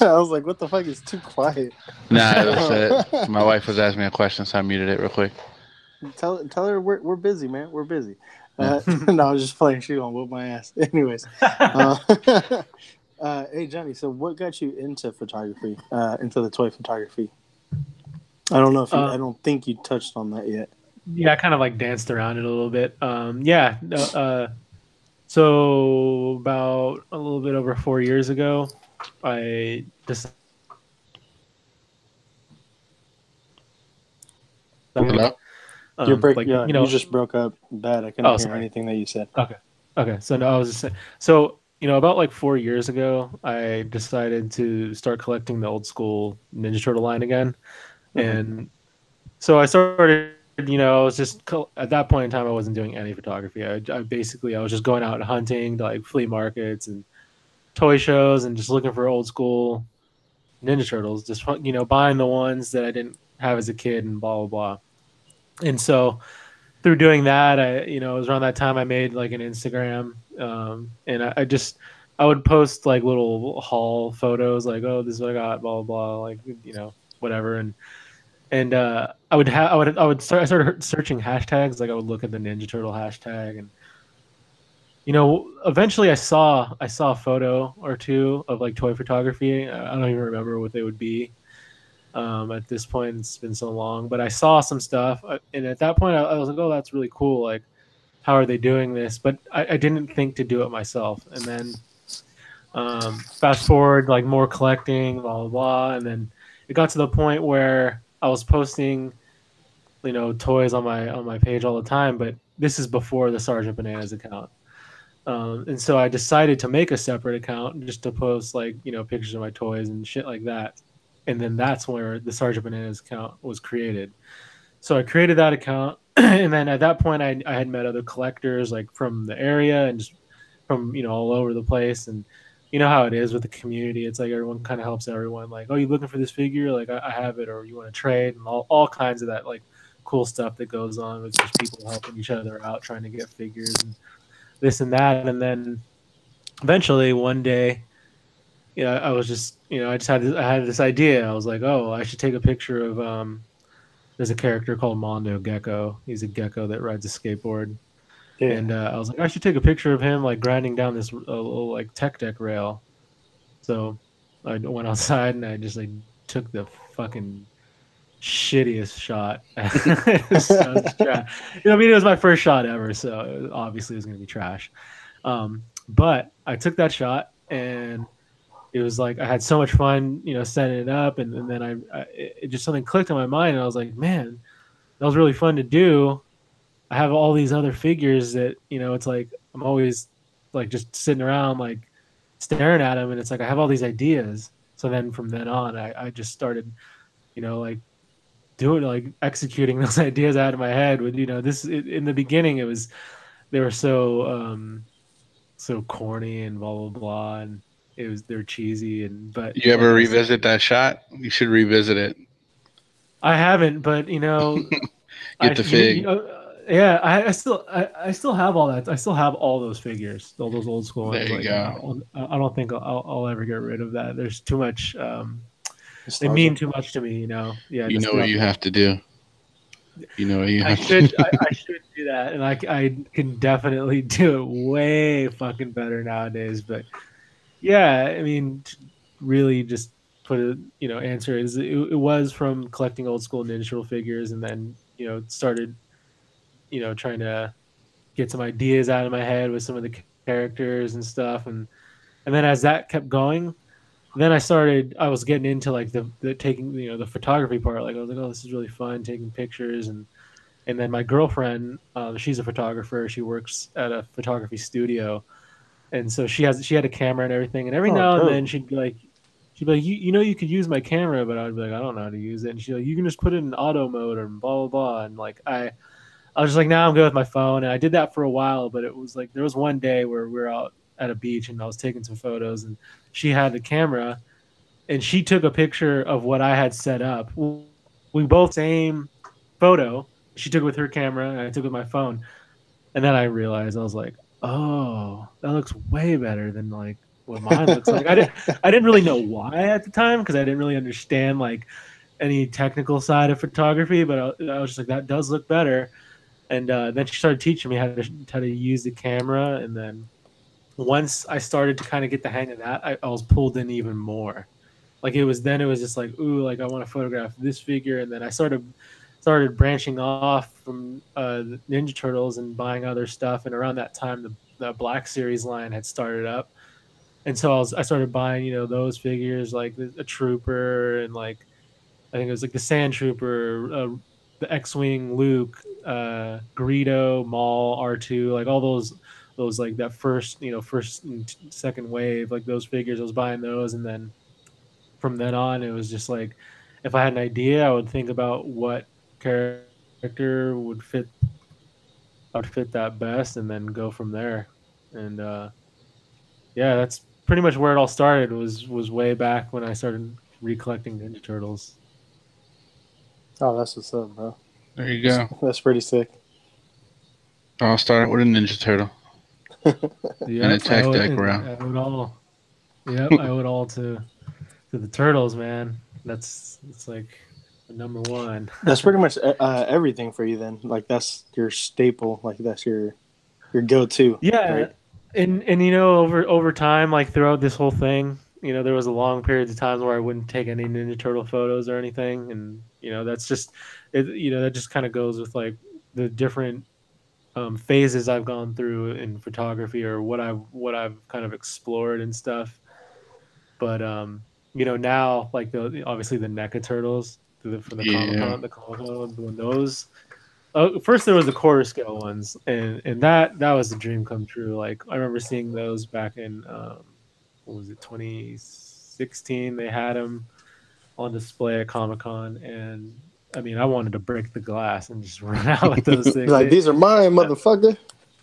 I was like, what the fuck is too quiet? Nah, it was, my wife was asking me a question, so I muted it real quick. Tell her we're busy, man. We're busy. Yeah. No, I was just playing. She gonna whoop my ass. Anyways, hey Johnny. So what got you into photography? Into the toy photography? I don't know if I don't think you touched on that yet. yeah, I kind of like danced around it a little bit. Yeah. So about a little bit over 4 years ago, I decided. Hello? You just broke up bad. I couldn't hear anything that you said. Okay. So no, I was just saying. So about like 4 years ago, I decided to start collecting the old school Ninja Turtle line again, and so I started. I was just at that point in time, I wasn't doing any photography. I basically I was just going out and hunting to like flea markets and toy shows and just looking for old school Ninja Turtles. Just buying the ones that I didn't have as a kid and blah blah blah. And so through doing that, it was around that time I made like an Instagram, and I would post like little haul photos, like, oh, this is what I got, blah blah blah, like whatever, and I started searching hashtags, like I would look at the Ninja Turtle hashtag, and eventually I saw a photo or two of like toy photography. I don't even remember what they would be. At this point, it's been so long, but I saw some stuff, and at that point, I was like, "Oh, that's really cool! Like, how are they doing this?" But I didn't think to do it myself. And then, fast forward, like more collecting, blah blah blah, and then it got to the point where I was posting, toys on my page all the time. But this is before the Sergeant Bananas account, and so I decided to make a separate account just to post like pictures of my toys and shit like that. And then that's where the Sergeant Bananas account was created. So I created that account, and then at that point, I had met other collectors like from the area and just from all over the place. And you know how it is with the community. It's like everyone kind of helps everyone. Like, oh, you looking for this figure? Like, I have it, or you want to trade, and all kinds of that like cool stuff that goes on with just people helping each other out, trying to get figures and this and that. And then eventually one day, I was just, I had this idea. I was like, oh, I should take a picture of, there's a character called Mondo Gecko. He's a gecko that rides a skateboard. Yeah. And I was like, I should take a picture of him like grinding down this little like tech deck rail. So I went outside and I just like took the fucking shittiest shot. I mean, it was my first shot ever, so obviously it was going to be trash. But I took that shot, and it was like I had so much fun, setting it up, and then it just something clicked in my mind, and I was like, man, that was really fun to do. I have all these other figures that it's like I'm always like just sitting around like staring at them, and it's like I have all these ideas. So then from then on, I just started, like doing like executing those ideas out of my head. With in the beginning, they were so corny and blah blah blah, and they're cheesy. And but you ever revisit that shot? You should revisit it. I haven't, but get the fig. Yeah, I still have all that. I still have all those figures, all those old school ones. There you go. I don't think I'll ever get rid of that. There's too much. They mean too much to me, Yeah. You know what you have to do. You know what you have I should do that, and I can definitely do it way fucking better nowadays. But yeah, I mean, really just put it, answer is it was from collecting old school Ninja Turtle figures, and then started trying to get some ideas out of my head with some of the characters and stuff, and then as that kept going, then I was getting into like the taking, the photography part. Like I was like, oh, this is really fun taking pictures. And then my girlfriend, she's a photographer. She works at a photography studio, and so she had a camera and everything. And every Oh, now and dope. then she'd be like, you could use my camera, but I'd be like, I don't know how to use it. And she's like, you can just put it in auto mode or blah blah blah. And like I was just like, now I'm good with my phone. And I did that for a while, but it was like there was one day where we were out at a beach and I was taking some photos, and she had the camera and she took a picture of what I had set up. We both same photo. She took it with her camera and I took it with my phone. And then I realized, I was like, oh, that looks way better than like what mine looks like. I didn't really know why at the time because I didn't really understand like any technical side of photography, but I was just like, that does look better. And then she started teaching me how to use the camera. And then once I started to kind of get the hang of that, I was pulled in even more. Like it was just like, ooh, like I want to photograph this figure. And then I started branching off from the Ninja Turtles and buying other stuff. And around that time, the Black Series line had started up, and so I started buying, those figures like a Trooper and like I think it was like the Sand Trooper, the X-wing Luke, Greedo, Maul, R2, like all those like that first and second wave, like those figures. I was buying those, and then from then on, it was just like if I had an idea, I would think about what character would fit that best, and then go from there. And yeah, that's pretty much where it all started. Was way back when I started recollecting Ninja Turtles. Oh, that's what's up, bro. There you go. That's pretty sick. I'll start with a Ninja Turtle and a tech deck, bro. I owe it all. Yep, I owe it all to the turtles, man. It's like number one. That's pretty much everything for you then. Like that's your staple. Like that's your go-to. Yeah, Right? and over time, like throughout this whole thing, there was a long periods of times where I wouldn't take any Ninja Turtle photos or anything, and that's just it. That just kind of goes with like the different phases I've gone through in photography or what I've kind of explored and stuff. But now like obviously the NECA turtles for the Yeah. Comic Con when those. First there was the quarter scale ones, and that was a dream come true. Like I remember seeing those back in what was it, 2016? They had them on display at Comic Con, and I mean I wanted to break the glass and just run out with those things. Like these are mine, motherfucker.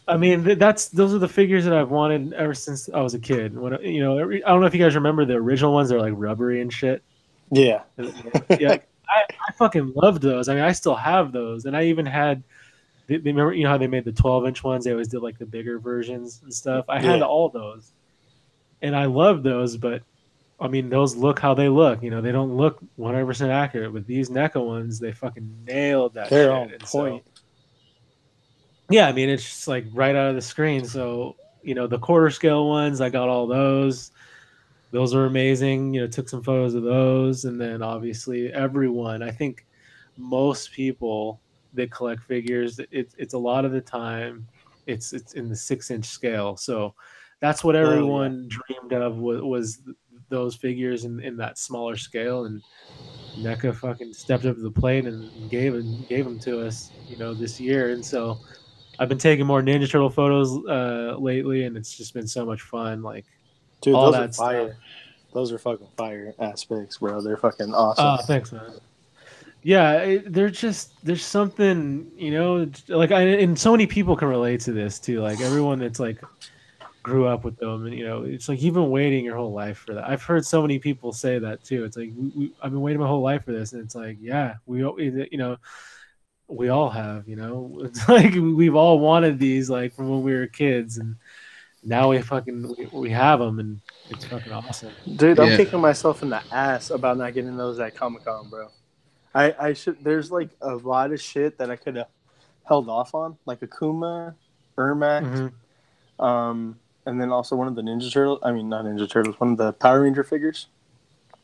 I mean, those are the figures that I've wanted ever since I was a kid. When I don't know if you guys remember the original ones. They're like rubbery and shit. Yeah. Yeah, I fucking loved those. I mean, I still have those, and I even had. They remember, how they made the 12-inch ones. They always did like the bigger versions and stuff. I had all those, and I loved those. But I mean, those look how they look. They don't look 100% accurate. With these NECA ones, they fucking nailed that. They're shit. on And point. yeah, I mean, it's just like right out of the screen. So, the quarter scale ones, I got all those. Those are amazing. Took some photos of those. And then obviously everyone, I think most people that collect figures, it's a lot of the time, it's in the 6-inch scale. So that's what everyone dreamed of was those figures in that smaller scale. And NECA fucking stepped up to the plate and gave them to us, this year. And so I've been taking more Ninja Turtle photos lately, and it's just been so much fun. Like, Dude, all those are that fire. stuff. Those are fucking fire aspects, bro. They're fucking awesome. Thanks, man. Yeah, there's something, like and so many people can relate to this too. Like everyone that's like grew up with them, and it's like you've been waiting your whole life for that. I've heard so many people say that too. It's like I've been waiting my whole life for this, and it's like yeah, we all have, It's like we've all wanted these like from when we were kids, and now we have them, and it's fucking awesome. Dude, I'm kicking myself in the ass about not getting those at Comic-Con, bro. I should. There's like a lot of shit that I could have held off on, like Akuma, Ermac, and then also one of the Ninja Turtles. I mean, not Ninja Turtles. One of the Power Ranger figures.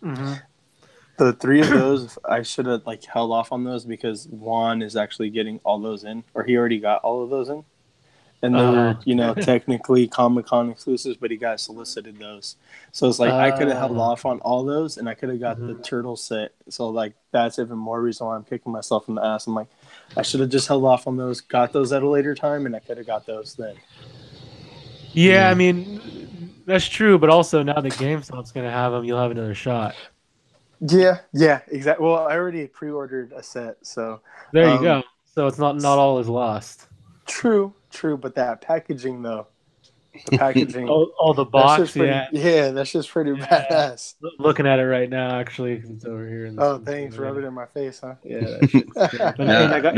The three of those, I should have like held off on those because Juan is actually getting all those in, or he already got all of those in. and they were, you know, Okay. technically Comic-Con exclusives, but he got solicited those. So it's like I could have held off on all those, and I could have got the Mhm. turtle set. So like that's even more reason why I'm kicking myself in the ass. I'm like, I should have just held off on those, got those at a later time, and I could have got those then. Yeah, I Yeah. mean that's true, but also now that GameStop's gonna have them, you'll have another shot. Yeah, exactly. Well, I already pre-ordered a set, so There you um, go. So it's not all is lost. true. But that packaging though, the packaging, Oh, the that's just box, pretty. yeah, Yeah, that's just pretty yeah. badass. Looking at it right now, actually, 'cause it's over here in this. Oh, In front thanks. of me. Rub it in my face, huh? Yeah, that shit's dope. And now, I got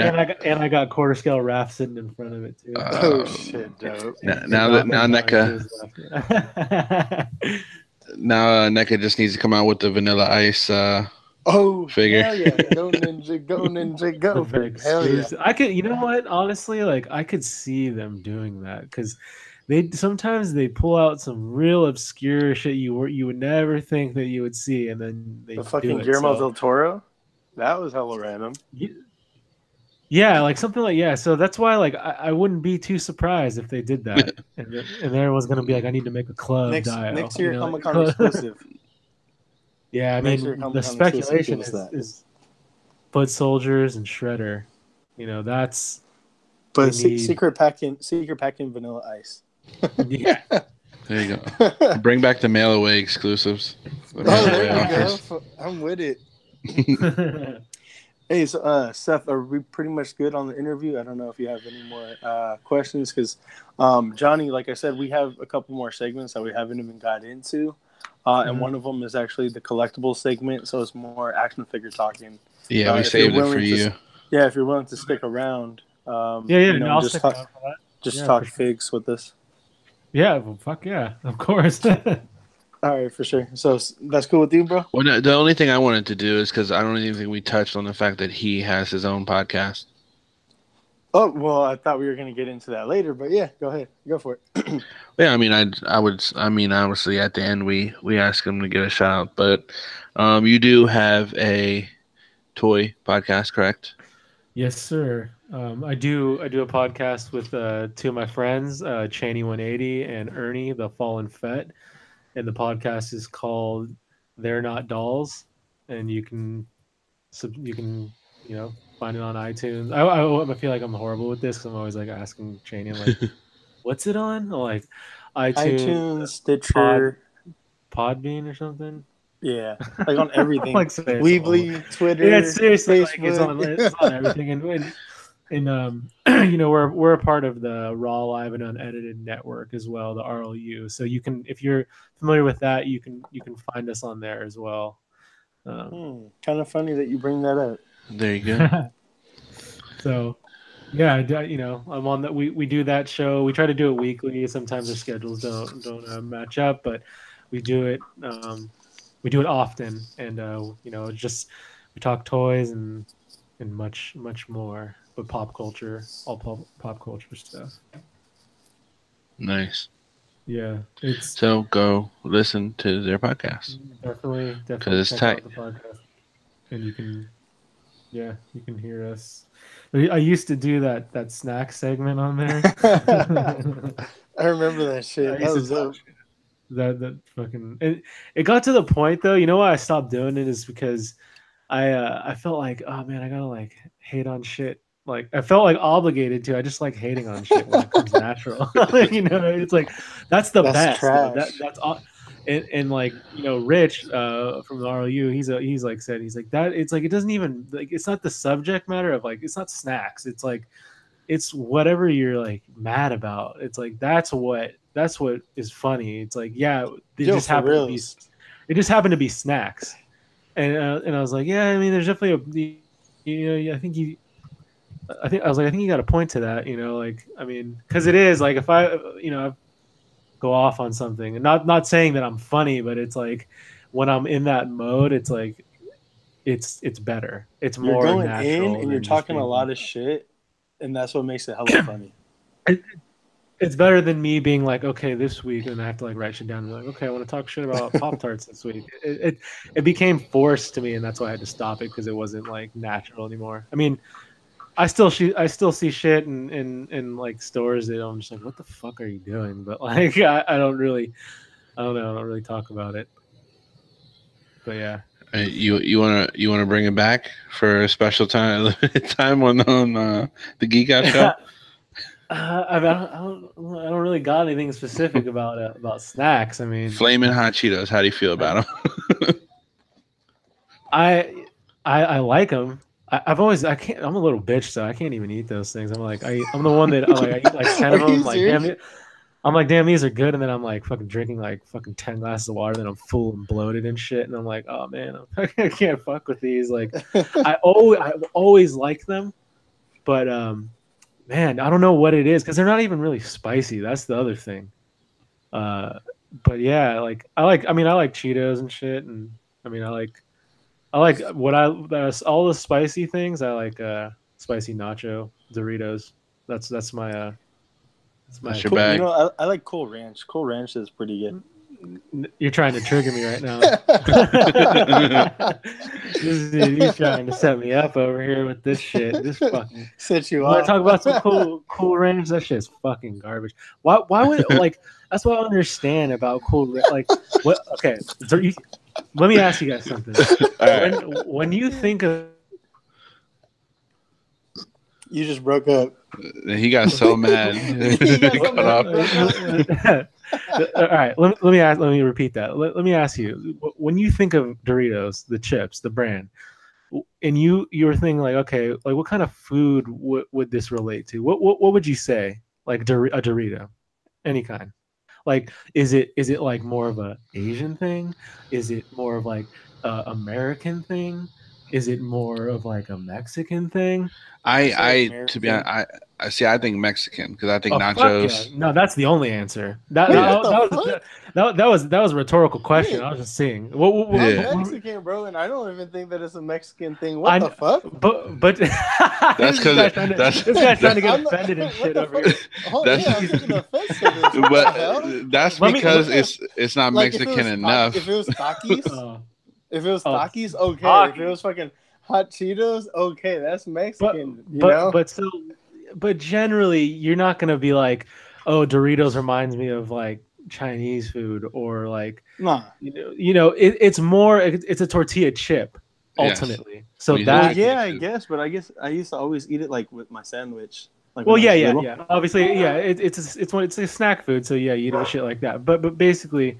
now, quarter scale raft sitting in front of it too. Oh uh, shit, dope. now that now And Donnie to NECA his left. now NECA just needs to come out with the Vanilla Ice Oh figure. hell yeah! Go ninja, go ninja, go! The Hell yeah! exclusive. I could, you know what? Honestly, like I could see them doing that because they sometimes they pull out some real obscure shit you would never think that you would see, and then they The do fucking it. Guillermo So del Toro, that was hella random. yeah, like something like yeah. So that's why like I wouldn't be too surprised if they did that, and everyone's gonna be like, I need to make a club Next dial, year Comic Con like, exclusive. yeah. I Next year mean, the Comic Con exclusive. Give speculation us that. is foot soldiers and shredder. That's they But need. secret packing Vanilla Ice. Yeah. There you go. Bring back the mail away exclusives. The Oh, mail away there you offers. go. I'm with it. Hey, so Seth, are we pretty much good on the interview? I don't know if you have any more questions because Johnny, like I said, we have a couple more segments that we haven't even got into, and one of them is actually the collectible segment, so it's more action figure talking. Yeah, we If you're saved it for willing to, you. yeah, if you're willing to stick around, Yeah, you know, no, and I'll stick around for that. just Yeah, talk for sure. figs with us. Yeah, well, fuck yeah, of course. All right, for sure. So that's cool with you, bro. Well, no, the only thing I wanted to do is because I don't even think we touched on the fact that he has his own podcast. Oh, well, I thought we were going to get into that later, but yeah, go ahead. Go for it. Yeah, I mean, I mean, obviously, at the end, we ask him to get a shout out, but you do have a toy podcast, correct? Yes, sir. I do a podcast with two of my friends, Cheney 180 and Ernie, the Fallen Fet, and the podcast is called "They're Not Dolls," and you can find it on iTunes. I feel like I'm horrible with this because I'm always like asking Cheney, I'm like, "What's it on?" Like iTunes, iTunes, Pod Stitcher, Podbean or something. yeah, like on everything. Like say it's old. Weebly, Yeah, it's Twitter, seriously like it's on Facebook. everything, and we're a part of the Raw Live and Unedited network as well, the RLU. So you can, if you're familiar with that, you can find us on there as well. Kind of funny that you bring that up. There you go. So yeah, I'm on that. We do that show. We try to do it weekly. Sometimes our schedules don't match up, but we do it. We do it often, and just we talk toys and much more, but pop culture, all pop culture stuff. Nice. Yeah, it's So go listen to their podcast. definitely Because it's check tight. out the podcast, and you can hear us. I used to do that snack segment on there. I remember that shit. I That used was to dope. talk that fucking it got to the point though. You know why I stopped doing it is because I felt like, oh man, I gotta like hate on shit. Like I felt like obligated to. I just like hating on shit when it comes natural. It's like that's the That's best though. trash. That's all. And like Rich from the RLU, he's like said he's like that. It's like it doesn't even like it's not the subject matter of like it's not snacks. It's like it's whatever you're like mad about. It's like that's what is funny. It's like yeah, they Yo, just for happen to be reals. it just happened to be snacks. And I was like, yeah, I mean, there's definitely I think I think you got a point to that, like I mean, because it is like if I go off on something, and not saying that I'm funny, but it's like when I'm in that mode, it's like it's better, it's You're more going in natural and you're than just talking a being lot of shit, and that's what makes it hella funny. it's better than me being like, okay, this week, and I have to like write shit down and be like, okay, I want to talk shit about Pop Tarts this week. It became forced to me, and that's why I had to stop it because it wasn't like natural anymore. I mean, I still see shit in like stores that I'm just like, what the fuck are you doing? But like, I don't really, I don't know, I don't really talk about it. But yeah, You wanna bring it back for a special time time on the Geek Out show? I don't really got anything specific about snacks. I mean, Flaming hot Cheetos. How do you feel I about them? I I like them. I've always I can't. I'm a little bitch, so I can't even eat those things. I'm the one that I eat like 10 Are of them. you I'm like damn serious? it. I'm like damn these are good, and then I'm like fucking drinking like fucking 10 glasses of water. Then I'm full and bloated and shit, and I'm like oh man, I can't fuck with these. Like I've always liked them, but man, I don't know what it is because they're not even really spicy. That's the other thing. Uh, but yeah, like I mean I like Cheetos and shit, and I mean I like what I all the spicy things. I like spicy nacho Doritos. That's my that's That's my. your Cool. You bag. know, I like Cool Ranch. Cool Ranch is pretty good. You're trying to trigger me right now. You're trying to set me up over here with this shit. This fucking. Set you You want off. to talk about some cool range? That shit's fucking garbage. Why would like? That's what I understand about like what? Okay, so let me ask you guys something. All right. When you think of You just broke up. He got so mad. He got so Cut mad. off. all right, let me repeat that. Let me ask you, when you think of Doritos, the chips, the brand, and you were thinking like, okay, like what kind of food would this relate to? What would you say? Like a Dorito, any kind. Like, is it like more of a Asian thing? Is it more of like a American thing? Is it more of like a Mexican thing? Say To be honest, American. I see. I think Mexican because I think Oh fuck yeah! nachos. No, that's the only answer. That Wait, Yeah, what the fuck? that was a rhetorical question. Wait, I was just saying. I'm Yeah. Mexican, bro, and I don't even think that it's a Mexican thing. What the fuck? but That's because that's this guy's trying to get I'm not- offended and what shit the over fuck? here. Oh, That's- yeah, I'm taking offense to this. What the but hell? that's Let me- because let me- it's not Like, if it Mexican was enough. If it was Takis, Uh, if it was Oh, Takis, okay. Takis. If it was fucking hot Cheetos, okay, that's but Mexican. You know? but generally you're not gonna be like, oh, Doritos reminds me of like Chinese food or like Nah. it's more it's a tortilla chip Yes. ultimately. So We- Well, that yeah, I food. guess, but I guess I used to always eat it like with my sandwich. Like well when I yeah was yeah little. obviously yeah it's a snack food, so yeah, you eat it with shit like that. But basically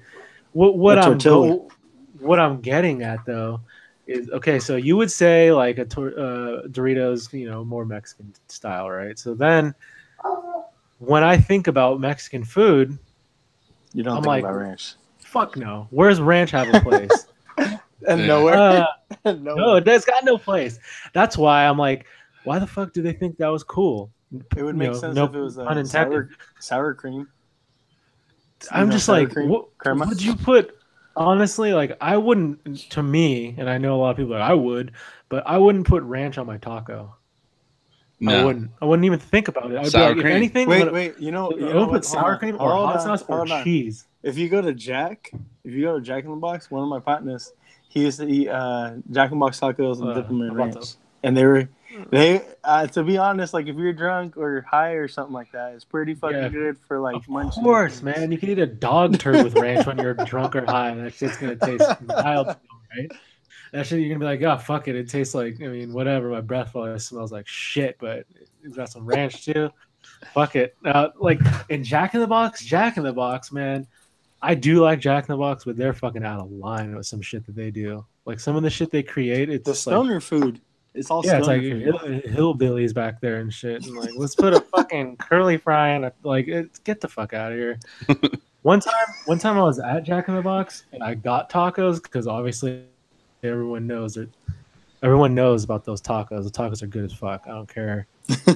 what A I'm tortilla. what I'm getting at though is okay. So you would say like Doritos, more Mexican style, right? So then when I think about Mexican food, You don't I'm think like, about ranch. fuck no. Where's ranch have a place? And Yeah. nowhere. No, Nowhere. that's got no place. That's why I'm like, why the fuck do they think that was cool? It would make sense no if it was pun intended. sour cream. I'm just sour like, cream, what crema. would you put? Honestly, like I wouldn't. To me, and I know a lot of people like I would, but I wouldn't put ranch on my taco. I No. wouldn't. I wouldn't even think about it. I'd Sour be like, cream. if anything, Wait. You I'm know gonna what? put sour cream or hot sauce or cheese. If you go to Jack in the Box, one of my partners, he used to eat Jack in the Box tacos and dip them in about ranch. And they to be honest, like if you're drunk or high or something like that, it's pretty fucking Yeah, good for like Of munching. course, man. You can eat a dog turd with ranch when you're drunk or high. That shit's gonna taste wild, right? That shit, you're gonna be like, oh fuck it. It tastes like, I mean, whatever. My breath probably smells like shit, but it's got some ranch too. Fuck it. Like in Jack in the Box, man. I do like Jack in the Box, but they're fucking out of line with some shit that they do. Like some of the shit they create, it's The just like, stoner food. It's all yeah, stoner it's like food. hillbillies back there and shit. And like, let's put a fucking curly fry and get the fuck out of here. One time I was at Jack in the Box and I got tacos because obviously everyone knows about those tacos. The tacos are good as fuck. I don't care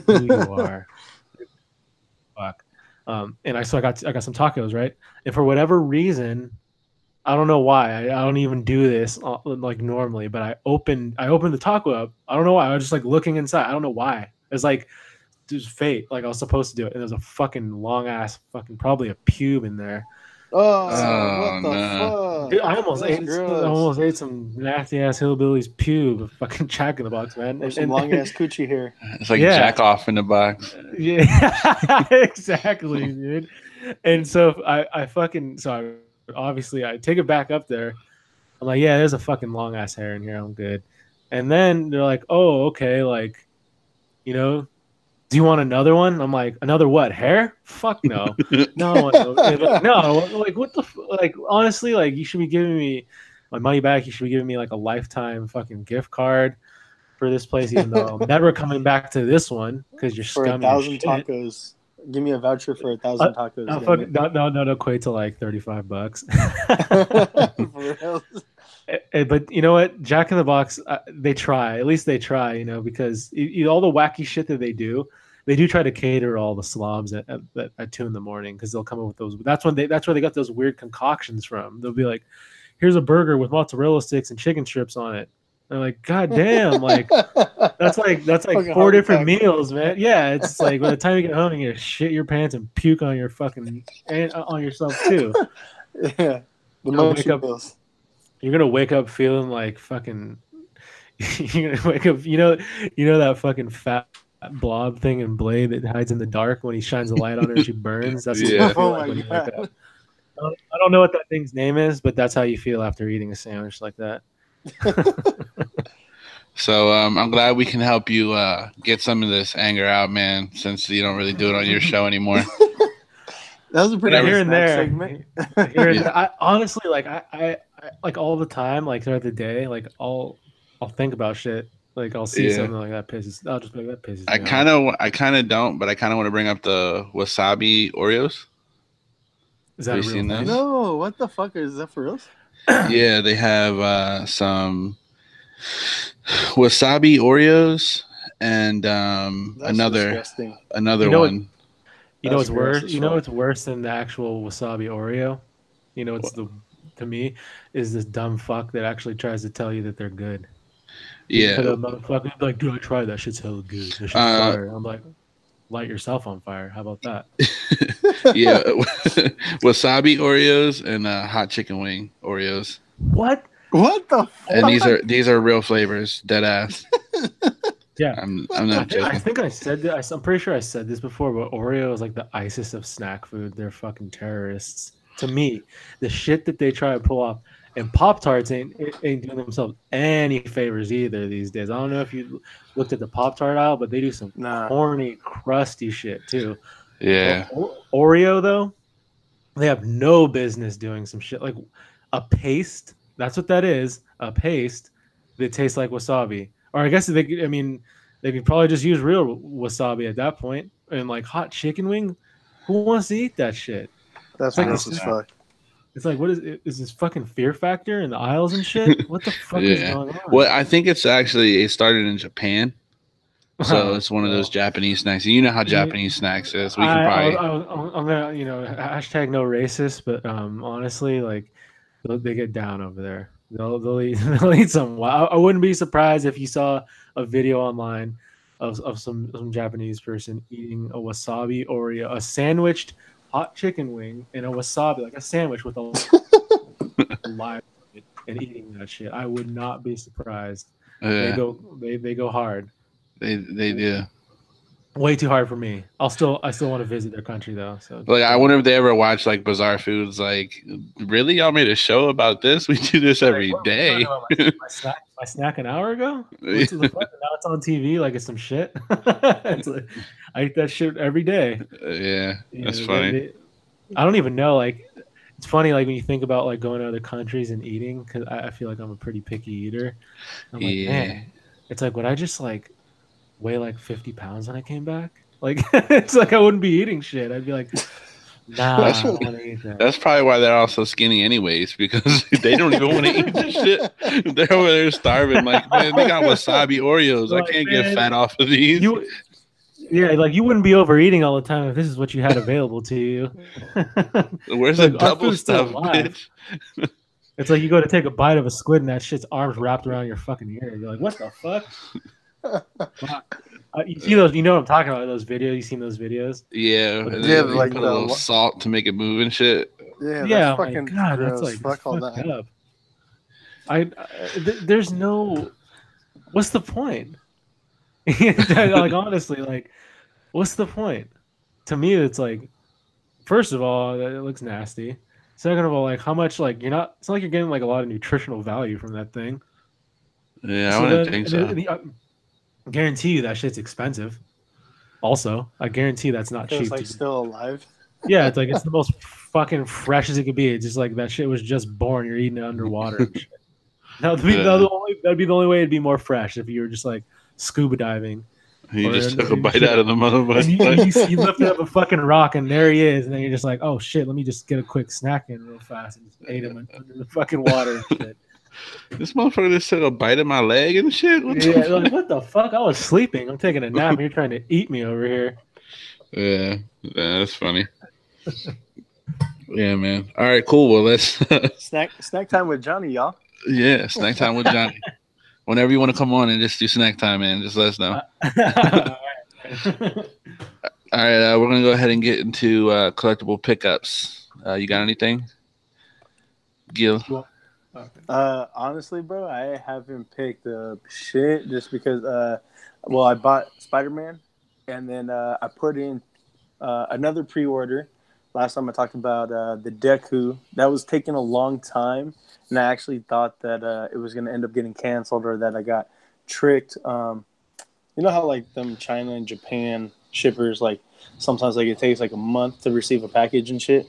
who you are. Fuck. And I got some tacos, right? And for whatever reason, I don't know why. I don't even do this like normally, but I opened the taco up. I don't know why. I was just like looking inside. I don't know why. It's like just fate. Like I was supposed to do it, and there's a fucking long ass fucking probably a pube in there. Oh, what Oh the no. Dude, fuck? That's I gross. almost ate some nasty ass hillbilly's pube, fucking Jack in the Box, man. Or some long ass coochie hair. It's like Yeah. jack off in the box. Yeah, exactly, dude. And so obviously I take it back up there. I'm like, yeah, there's a fucking long ass hair in here. I'm good. And then they're like, oh, okay, like, you know, do you want another one? I'm like, another what? Hair? Fuck no. No, no. Like, what the like? Honestly, like, you should be giving me my money back. You should be giving me like a lifetime fucking gift card for this place, even though I'm never coming back to this one because you're For scummy as 1,000 shit. tacos. Give me a voucher for 1,000 tacos. No, damn it. no, equate to like $35. For real. But you know what? Jack in the Box, they try. At least they try, you know, because all the wacky shit that they do try to cater all the slobs at 2 a.m. because they'll come up with those. That's where they got those weird concoctions from. They'll be like, "Here's a burger with mozzarella sticks and chicken strips on it." And I'm like, God damn, like that's like Fucking 4 heart different attack. meals, man. Yeah, it's like by the time you get home, you're gonna shit your pants and puke on your fucking and on yourself too. Yeah. The You'll wake munchie up- meals. You're gonna wake up feeling like fucking. You're gonna wake up, you know that fucking fat blob thing in Blade that hides in the dark when he shines a light on her and she burns. That's what Yeah. you feel Oh like my when you wake God. up. I don't know what that thing's name is, but that's how you feel after eating a sandwich like that. So I'm glad we can help you get some of this anger out, man. Since you don't really do it on your show anymore. That was a pretty Whatever. good Here and snack there, segment. here and there. I honestly I like all the time, like throughout the day, like I'll think about shit. Like I'll see Yeah. something like that pisses. I'll just be like that pisses. I me kind of don't, but I kind of want to bring up the wasabi Oreos. Is that Have a you real seen thing? those? No, what the fuck is that for real? Yeah, they have some wasabi Oreos and That's another disgusting. another You know what- one. You know That's what's gross worse? as You know fuck. what's worse than the actual wasabi Oreo? You know, it's to me is this dumb fuck that actually tries to tell you that they're good. Yeah, But motherfucker be like, dude, I tried that shit's hella good. That shit's fire. I'm like, light yourself on fire. How about that? yeah, wasabi Oreos and hot chicken wing Oreos. What? What the fuck? And these are real flavors, dead ass. Yeah. I'm I not think, I joking. think I said that. I'm pretty sure I said this before, but Oreo is like the ISIS of snack food. They're fucking terrorists. To me, the shit that they try to pull off, and Pop Tarts ain't doing themselves any favors either these days. I don't know if you looked at the Pop Tart aisle, but they do some Nah. corny, crusty shit too. Yeah, Oreo though, they have no business doing some shit like a paste. That's what that is. A paste that tastes like wasabi. Or I guess I mean, they could probably just use real wasabi at that point. And like hot chicken wing, who wants to eat that shit? That's like gross it's as fuck. It's like, what is this fucking Fear Factor in the aisles and shit? What the fuck is yeah. going on? Well, I think it started in Japan, so it's one of those Japanese snacks. You know how Japanese snacks is. We can probably. I'm gonna, hashtag no racist, but honestly, like they get down over there. They'll eat, they'll eat some. I wouldn't be surprised if you saw a video online of some Japanese person eating a wasabi Oreo, a sandwiched hot chicken wing, and a wasabi, like a sandwich with a live and eating that shit. I would not be surprised. They go hard. They do. Way too hard for me. I still want to visit their country though. So Like, I wonder if they ever watch like Bizarre Foods. Like, really, y'all made a show about this? We do this every What were we day. talking about? My snack an hour ago. What the fuck? Now it's on TV like it's some shit. It's like, I eat that shit every day. Yeah, that's You know, funny. I don't even know. Like, it's funny. Like when you think about like going to other countries and eating, because I feel like I'm a pretty picky eater. I'm like, Yeah. man, it's like, would I just like weigh like 50 pounds when I came back? Like, it's like I wouldn't be eating shit. I'd be like, nah, I don't want to eat that. That's probably why they're all so skinny, anyways, because they don't even want to eat this shit. They're over there starving. Like, man, they got wasabi Oreos. Like, I can't man, get fat off of these. Yeah, like you wouldn't be overeating all the time if this is what you had available to you. Where's like, the our double food's still stuff, alive. bitch? It's like you go to take a bite of a squid and that shit's arms wrapped around your fucking ear. You're like, what the fuck? You see those? You know what I'm talking about? Those videos? You seen those videos? Yeah, Yeah, and then like put a little the- salt to make it move and shit. Yeah, that's Yeah, I'm like, fucking God, that's gross. like it's Fuck all fucked that. up. There's no. What's the point? Like honestly, like, what's the point? To me, it's like, first of all, it looks nasty. Second of all, like, how much like you're not. It's not like you're getting like a lot of nutritional value from that thing. Yeah, I So wouldn't then, think so. I guarantee you that shit's expensive. Also, I guarantee that's not It was cheap like to do. still alive. Yeah, it's like it's the most fucking fresh as it could be. It's just like that shit was just born. You're eating it underwater and shit. Yeah, That'd be the only way it'd be more fresh if you were just like scuba diving he or just took a and bite shit. out of the And motherfucker. you lifted up a fucking rock and there he is, and then you're just like, oh shit, let me just get a quick snack in real fast and just ate him under the fucking water and shit. This motherfucker just took a bite of my leg and shit. What the Yeah, like fuck? what the fuck? I was sleeping. I'm taking a nap and you're trying to eat me over here. Yeah, that's funny. Yeah, man. All right, cool. Well, let's Snack time with Johnny, y'all. yeah, snack time with Johnny. Whenever you want to come on and just do snack time, man, just let us know. All right, we're gonna go ahead and get into collectible pickups. You got anything, Gil? Honestly, bro, I haven't picked up shit just because. Well, I bought Spider Man, and then I put in another pre order. Last time I talked about the Deku. That was taking a long time, and I actually thought that it was going to end up getting canceled or that I got tricked. You know how like them China and Japan shippers like sometimes like it takes like a month to receive a package and shit,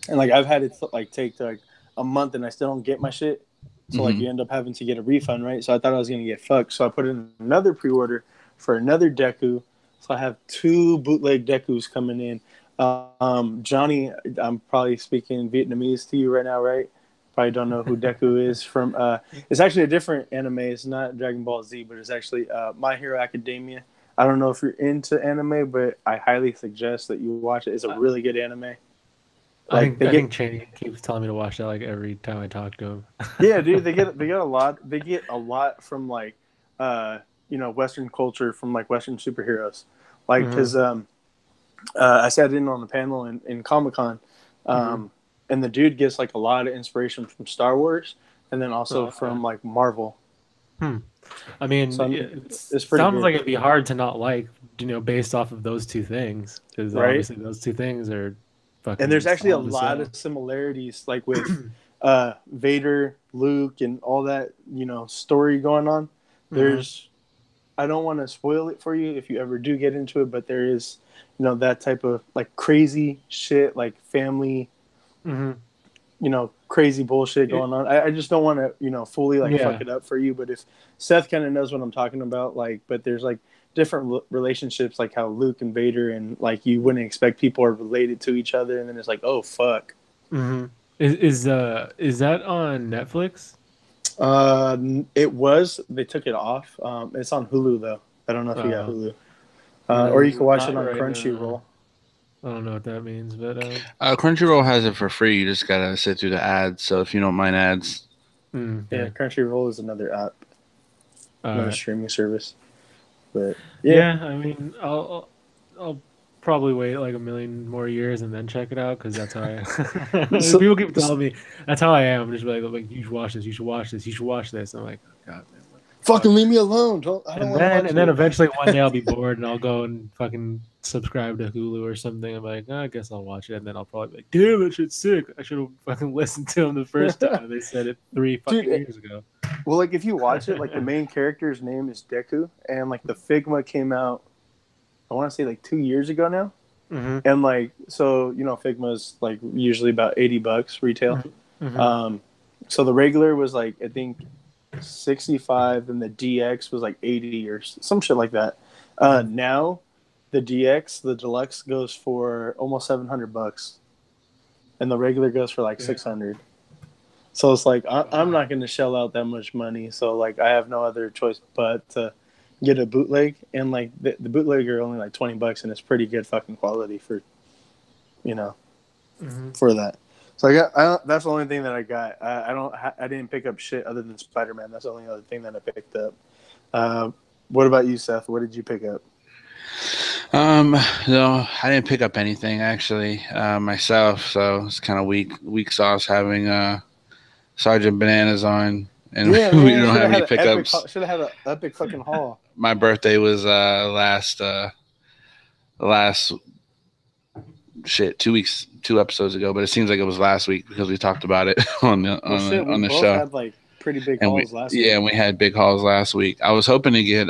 and like I've had it like take like a month and I still don't get my shit. So like Mm-hmm. you end up having to get a refund, right? So I thought I was gonna get fucked. So I put in another pre-order for another Deku. So I have two bootleg Dekus coming in. Johnny, I'm probably speaking Vietnamese to you right now, right? Probably don't know who Deku is from. It's actually a different anime. It's not Dragon Ball Z, but it's actually My Hero Academia. I don't know if you're into anime, but I highly suggest that you watch it. It's a really good anime. Like they I get think Cheney keeps telling me to watch that like every time I talk to him. Yeah, dude, they get a lot. They get a lot from like, Western culture from like Western superheroes. Like, Mhm, because I sat in on the panel in Comic Con, mhm. and the dude gets like a lot of inspiration from Star Wars, and then also Oh, okay. from like Marvel. Hmm. I mean, So I mean, it it's pretty sounds good, like it'd be hard to not like, based off of those two things, because right? obviously those two things are And fucking there's actually a solid as lot hell. of similarities, like with Vader, Luke, and all that story going on. Hmm. There's I don't want to spoil it for you if you ever do get into it, but there is, that type of like crazy shit, like family, Hmm. crazy bullshit It, going on. I just don't want to, fully like fuck yeah, it up for you. But if Seth kind of knows what I'm talking about, like, but there's like different relationships, like how Luke and Vader, and like you wouldn't expect people are related to each other, and then it's like, oh fuck. hmm. Is that on Netflix? It was. They took it off. It's on Hulu though. I don't know if you got Uh, Hulu, or you can no, watch it not on right now. Crunchyroll. I don't know what that means, but Crunchyroll has it for free. You just gotta sit through the ads. So if you don't mind ads, Yeah, okay, Crunchyroll is another app, all another right. streaming service. But yeah, Yeah, I mean, I'll probably wait like a million more years and then check it out because that's how I. so, People keep telling me that's how I am. I'm just like you should watch this, you should watch this, you should watch this. I'm like, oh, God, man, what the fucking fuck? leave me alone. I don't want to watch And then it. eventually one day I'll be bored and I'll go and fucking subscribe to Hulu or something. I'm like, oh, I guess I'll watch it, and then I'll probably be like, damn, that shit's sick. I should have fucking listened to him the first time they said it three Dude, fucking years ago. well, like if you watch it, like the main character's name is Deku, and like the Figma came out, I want to say like 2 years ago now, Hmm. and like so Figma's like usually about $80 retail. Hmm. Um, so the regular was like I think 65, and the DX was like 80 or some shit like that. Now the DX, the deluxe goes for almost $700, and the regular goes for like Yeah. 600. So it's like I'm Wow. not going to shell out that much money. So like I have no other choice but to get a bootleg, and like the bootleg are only like $20, and it's pretty good fucking quality for you know Hmm. for that. So that's the only thing that I got. I didn't pick up shit other than Spider Man. That's the only other thing that I picked up. Uh, what about you, Seth? What did you pick up? Um, no, I didn't pick up anything actually myself, so it's kind of weak sauce having Sergeant Bananas on, and Yeah, we man. don't Should have have any had an epic. pickups. Should have had an epic fucking haul. My birthday was last shit 2 weeks, 2 episodes ago, but it seems like it was last week because we talked about it on the Well, shit. We on the both show, had like pretty big and we hauls last yeah, week. and we had big hauls last week. I was hoping to get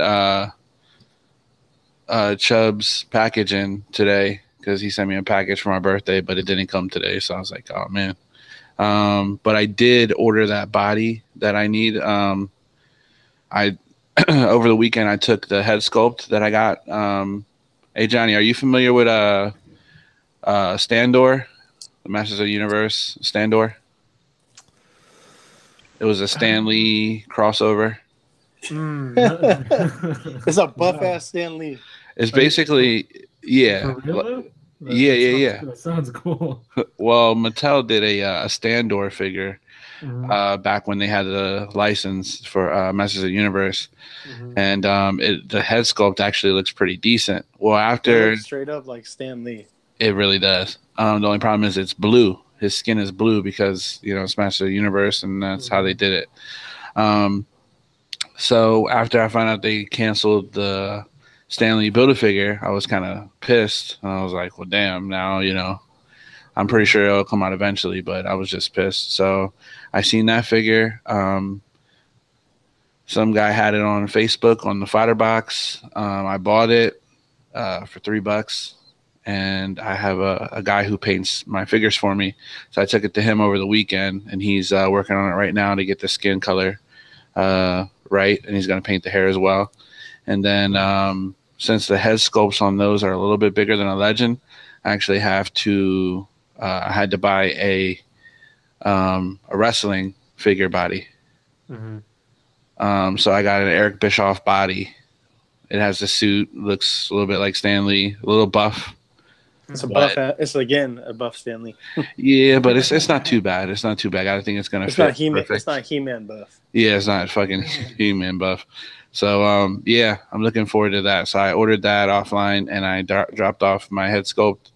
Chubb's package in today because he sent me a package for my birthday, but it didn't come today, so I was like, oh man. But I did order that body that I need. I over the weekend I took the head sculpt that I got. Hey Johnny, are you familiar with Standor, the Masters of the Universe Standor? It was a Stanley crossover. It's a buff No. ass Stanley. It's Are you basically for yeah, real though? yeah, That yeah, sounds yeah. that sounds cool. Well, Mattel did a Standor figure Mhm, back when they had the license for Masters of the Universe, mhm. and the head sculpt actually looks pretty decent. Well, It after looks straight up like Stan Lee. it really does. The only problem is it's blue. His skin is blue because it's Masters of the Universe, and that's how they Mhm. did it. Um, so after I found out they canceled the Stanley Build a Figure, I was kind of pissed, and I was like, "Well, damn! Now I'm pretty sure it'll come out eventually." But I was just pissed. So I seen that figure. Some guy had it on Facebook on the fighter box. I bought it for $3, and I have a guy who paints my figures for me. So I took it to him over the weekend, and he's working on it right now to get the skin color right, and he's going to paint the hair as well. And then since the head sculpts on those are a little bit bigger than a legend, I actually have to. I had to buy a wrestling figure body. Mhm. So I got an Eric Bischoff body. It has the suit, looks a little bit like Stanley, a little buff, It's a Mhm. buff. but It's again a buff Stanley. yeah, but it's not too bad. It's not too bad. I think it's gonna It's not fit He Man. It's perfect. not He Man buff. Yeah, it's not fucking He-Man buff. So yeah, I'm looking forward to that. So I ordered that offline, and I dropped off my head sculpt,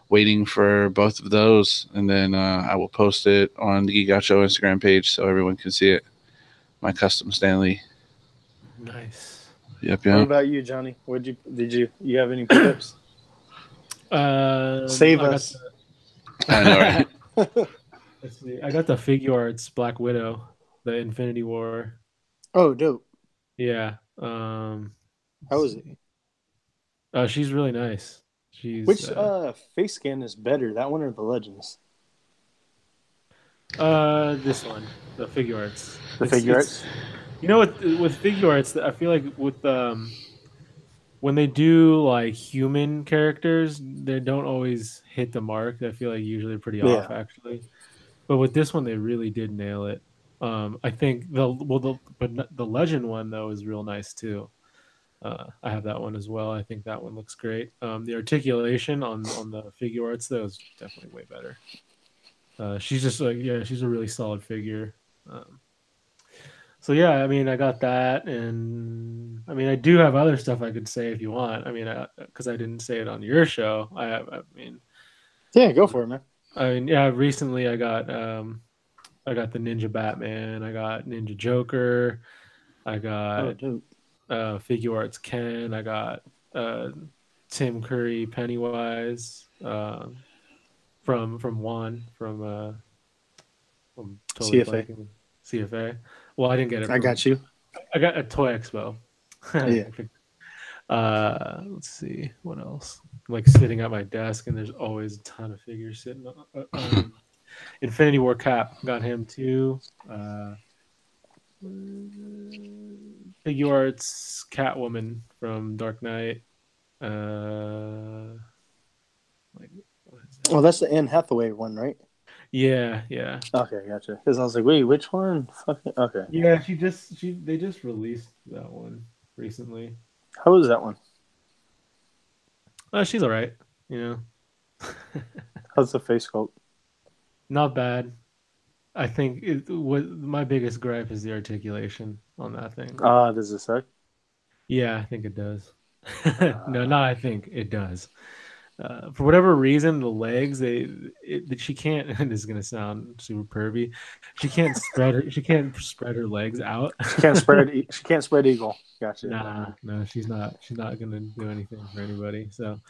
waiting for both of those, and then I will post it on the Geek Out Show Instagram page so everyone can see it. My custom Stanley. Nice. Yep, What yep. about you, Johnny? Did you have any pickups? Save I got us. I know, right? let's see. I got the figure arts Black Widow, the Infinity War. Oh, dope. Yeah. How Let's was it? see. She's really nice. She's Which face scan is better, that one or the Legends? this one, the figure arts. The figure arts. You know what with figure arts, I feel like with when they do like human characters, they don't always hit the mark. I feel like usually pretty off Yeah. actually. But with this one, they really did nail it. I think the legend one though is real nice too. I have that one as well. I think that one looks great. The articulation on the figure arts though is definitely way better. She's just like yeah, she's a really solid figure. Um, so yeah, I mean, I got that, and I mean, I do have other stuff I could say if you want. I mean, because I didn't say it on your show. Yeah, go for it, man. Yeah. Recently, I got the Ninja Batman. I got Ninja Joker. I Oh, got dope. Figure Arts Ken. I got uh, Tim Curry Pennywise from Juan from totally CFA. blanking CFA. Well, I didn't get it I from. got you. I got a Toy Expo. Yeah. Let's see what else. I'm like sitting at my desk, and there's always a ton of figures sitting. Infinity War Cap got him too. Figure Arts Catwoman from Dark Knight. Like what is Oh, that? that's the Anne Hathaway one, right? Yeah, yeah, Okay, gotcha. Because I was like, wait, which one? Fucking okay. yeah. They just released that one recently. How was that one? She's all right. You know, How's the face sculpt? not bad. I think what my biggest gripe is the articulation on that thing. Does it suck? Yeah, I think it does. No, not I think it does. For whatever reason, the legs she can't. This is gonna sound super pervy. She can't spread her legs out. She can't spread. She can't spread eagle. Gotcha. Nah, no, she's not. She's not gonna do anything for anybody. So,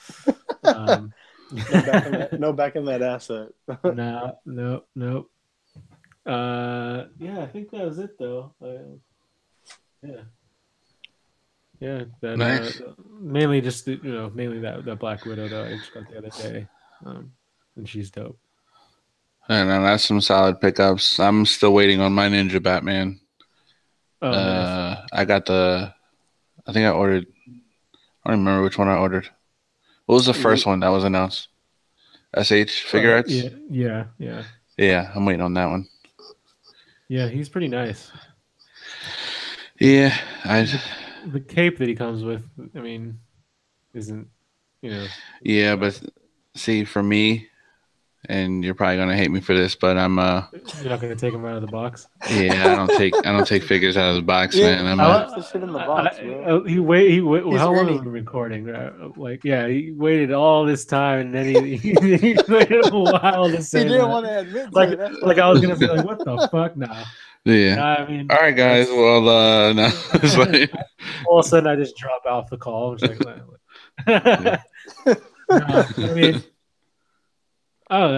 No um, back in that. No back in that asset. nah, no, no. Yeah, I think that was it though. Yeah, yeah. That Nice. mainly just mainly that Black Widow that I just got the other day, and she's dope. And that's some solid pickups. I'm still waiting on my Ninja Batman. Oh, nice. I got the. I think I ordered. I don't remember which one I ordered. What was the first one that was announced? SH Yeah, Figurettes. yeah, yeah, Yeah, I'm waiting on that one. yeah. He's pretty nice. Yeah, I. The the cape that he comes with, I mean, isn't you know, Yeah, uh, but see, for me, and you're probably gonna hate me for this, but I'm you're not gonna take him out of the box. yeah, I don't take figures out of the box, Yeah, man. I'm he a keeps the shit in the box, bro. He wait. He's How long have Ernie. we been recording? Like, yeah, he waited all this time, and then he waited a while to He say didn't that. want to admit to it. That's Like why. I was gonna be like, what the fuck now? yeah. Nah, I mean, All right, guys. that's Well, no, it's like, all of a sudden I just drop off the call. I'm just yeah. like, no, I mean, oh,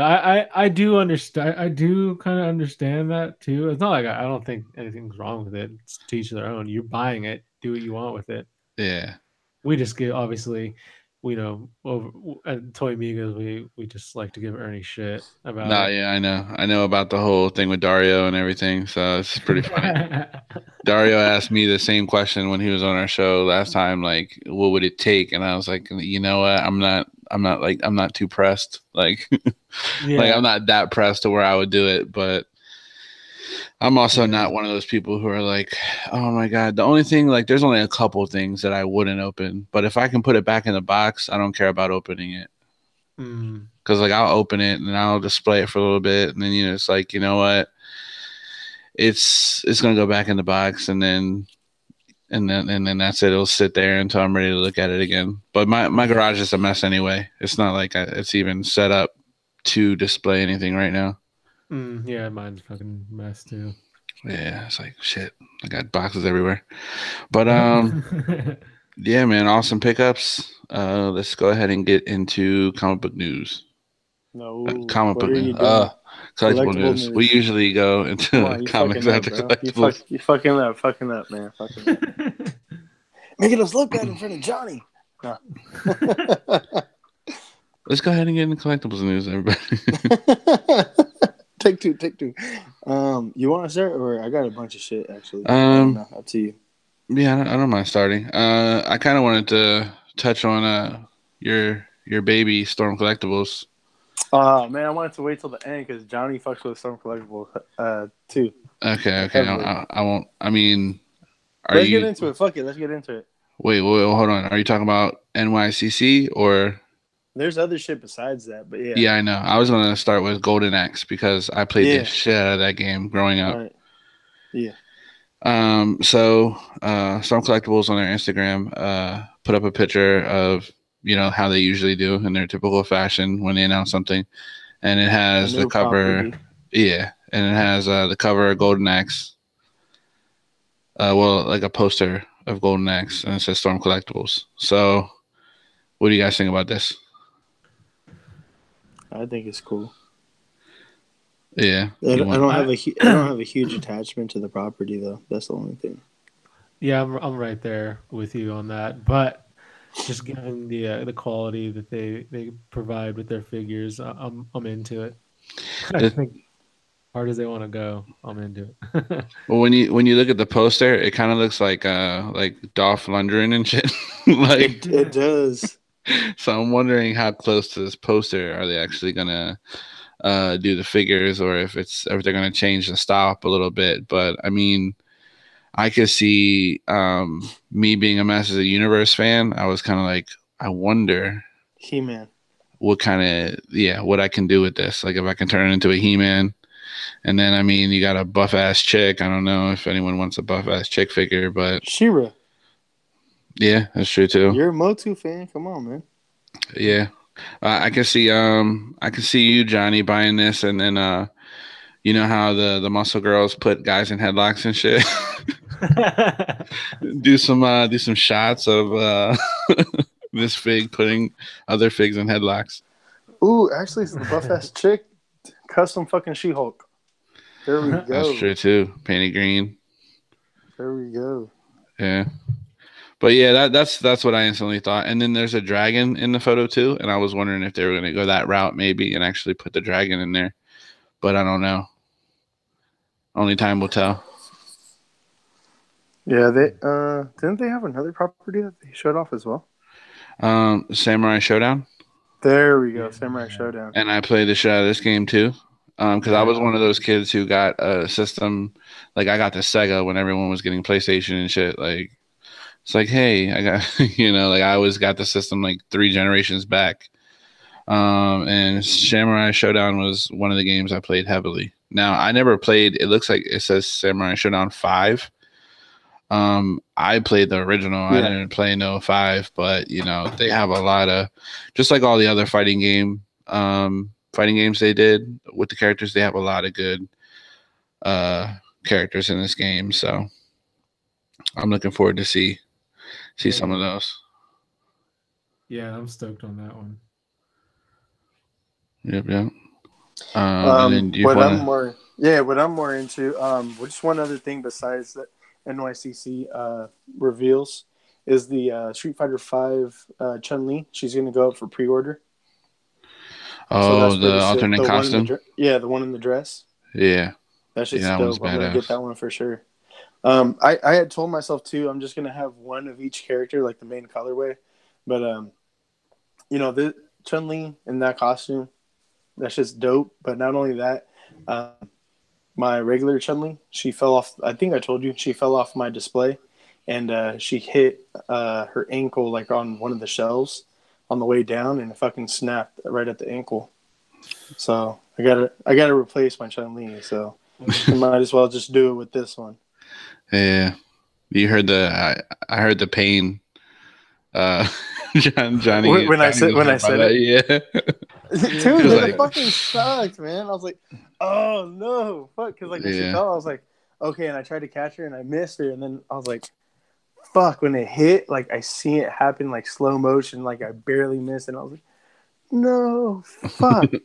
I do understand. I do kind of understand that too. It's not like I don't think anything's wrong with it. It's to each their own. You're buying it. Do what you want with it. Yeah. We just give obviously, over at Toy Migos, we just like to give Ernie shit about Nah, it. yeah, I know. I know about the whole thing with Dario and everything, so it's pretty funny. Dario asked me the same question when he was on our show last time, like, what would it take? And I was like, you know what? I'm not too pressed. Like, like I'm Yeah, not that pressed to where I would do it, but I'm also yeah. not one of those people who are like, oh my god. The only thing, like, there's only a couple things that I wouldn't open, but if I can put it back in the box, I don't care about opening it. Mm, Cause like I'll open it and I'll display it for a little bit, and then it's like, you know what, it's gonna go back in the box, and then that's it. It'll sit there until I'm ready to look at it again. But my mm, garage is a mess anyway. It's not like it's even set up to display anything right now. yeah, mine's fucking mess too. Yeah, it's like shit. I got boxes everywhere. But Yep. yeah, man, awesome pickups. Let's go ahead and get into comic book news. No, Comic what book are news. you doing? Collectible Collectible news. We news. usually go Come into on, you comics fucking up, after bro. collectibles. You fucking up, man. Making us look bad in front of Johnny. No. Let's go ahead and get into collectibles news, everybody. Take two, take two. You want to start, or I got a bunch of shit actually. I don't um, know. Up to you. yeah, I don't mind starting. I kind of wanted to touch on your baby Storm Collectibles. Oh man, I wanted to wait till the end because Johnny fucks with some collectible too. Okay, Heavily. I won't. I mean, are Let's get you? into it. Fuck it. Let's get into it. Wait, hold on. Are you talking about NYCC or? There's other shit besides that, but yeah. Yeah, I know. I was gonna start with Golden Axe because I played the Yeah. shit out of that game growing All up. right. Yeah. So Storm Collectibles on their Instagram put up a picture of how they usually do in their typical fashion when they announce something, and it A has the new cover. property. Yeah, and it has the cover of Golden Axe. Well, like a poster of Golden Axe, and it says Storm Collectibles. So, what do you guys think about this? I think it's cool. Yeah, I you don't I want? don't have a I don't have a huge attachment to the property though. That's the only thing. Yeah, I'm right there with you on that. But just given the quality that they provide with their figures, I'm into it. I The, think hard as they want to go, I'm into it. well, when you look at the poster, it kind of looks like Dolph Lundgren and shit. like, It does. so I'm wondering how close to this poster are they actually gonna do the figures, or if they're gonna change the style up a little bit. But I mean, I could see me being a Masters of the Universe fan. I was kind of like, I wonder He-Man. what kind of what I can do with this. Like if I can turn it into a He-Man, and then I mean you got a buff ass chick. I don't know if anyone wants a buff ass chick figure, but She-Ra. Yeah, that's true too. You're a Motu fan. Come on, man. Yeah, I can see you, Johnny, buying this, and then you know how the muscle girls put guys in headlocks and shit. Do some shots of this fig putting other figs in headlocks. Ooh, actually, it's the buff ass chick, custom fucking She-Hulk. There we That's go. true too. Painted green. There we go. Yeah. But yeah, that's what I instantly thought. And then there's a dragon in the photo too, and I was wondering if they were going to go that route maybe and actually put the dragon in there. But I don't know. Only time will tell. Yeah, they didn't they have another property that they showed off as well? Samurai Showdown, There we go, Samurai Showdown. and I played the shit out of this game too. Because I was one of those kids who got a system, like I got the Sega when everyone was getting PlayStation and shit. Like it's like, hey, I got like I always got the system like 3 generations back. And Samurai Showdown was one of the games I played heavily. Now I never played. It looks like it says Samurai Showdown 5. I played the original. I didn't play no 5, but they have a lot of, just like all the other fighting games they did with the characters. They have a lot of good characters in this game. So I'm looking forward to see some of those. Yeah, I'm stoked on that one. Yep. And then what I'm more into, just one other thing besides that NYCC reveals is the Street Fighter 5 Chun-Li. She's going to go up for pre-order. Oh, so the alternate costume? The one in the dress. Yeah. That's just dope. I'm going to get that one for sure. I had told myself, too, I'm just going to have one of each character, like the main colorway. But, the Chun-Li in that costume, that's just dope. But not only that, my regular Chun-Li, she fell off. I think I told you she fell off my display, and she hit her ankle like on one of the shelves on the way down, and it fucking snapped right at the ankle. So I gotta replace my Chun-Li. So I might as well just do it with this one. Yeah, you heard I heard the pain. Johnny. When I said it, yeah. Dude, it fucking sucked, man. I was like, oh no, fuck, because like when she fell, I was like, okay, and I tried to catch her and I missed her, and then I was like, fuck, when it hit, like I see it happen like slow motion, like I barely missed, and I was like, no, fuck, I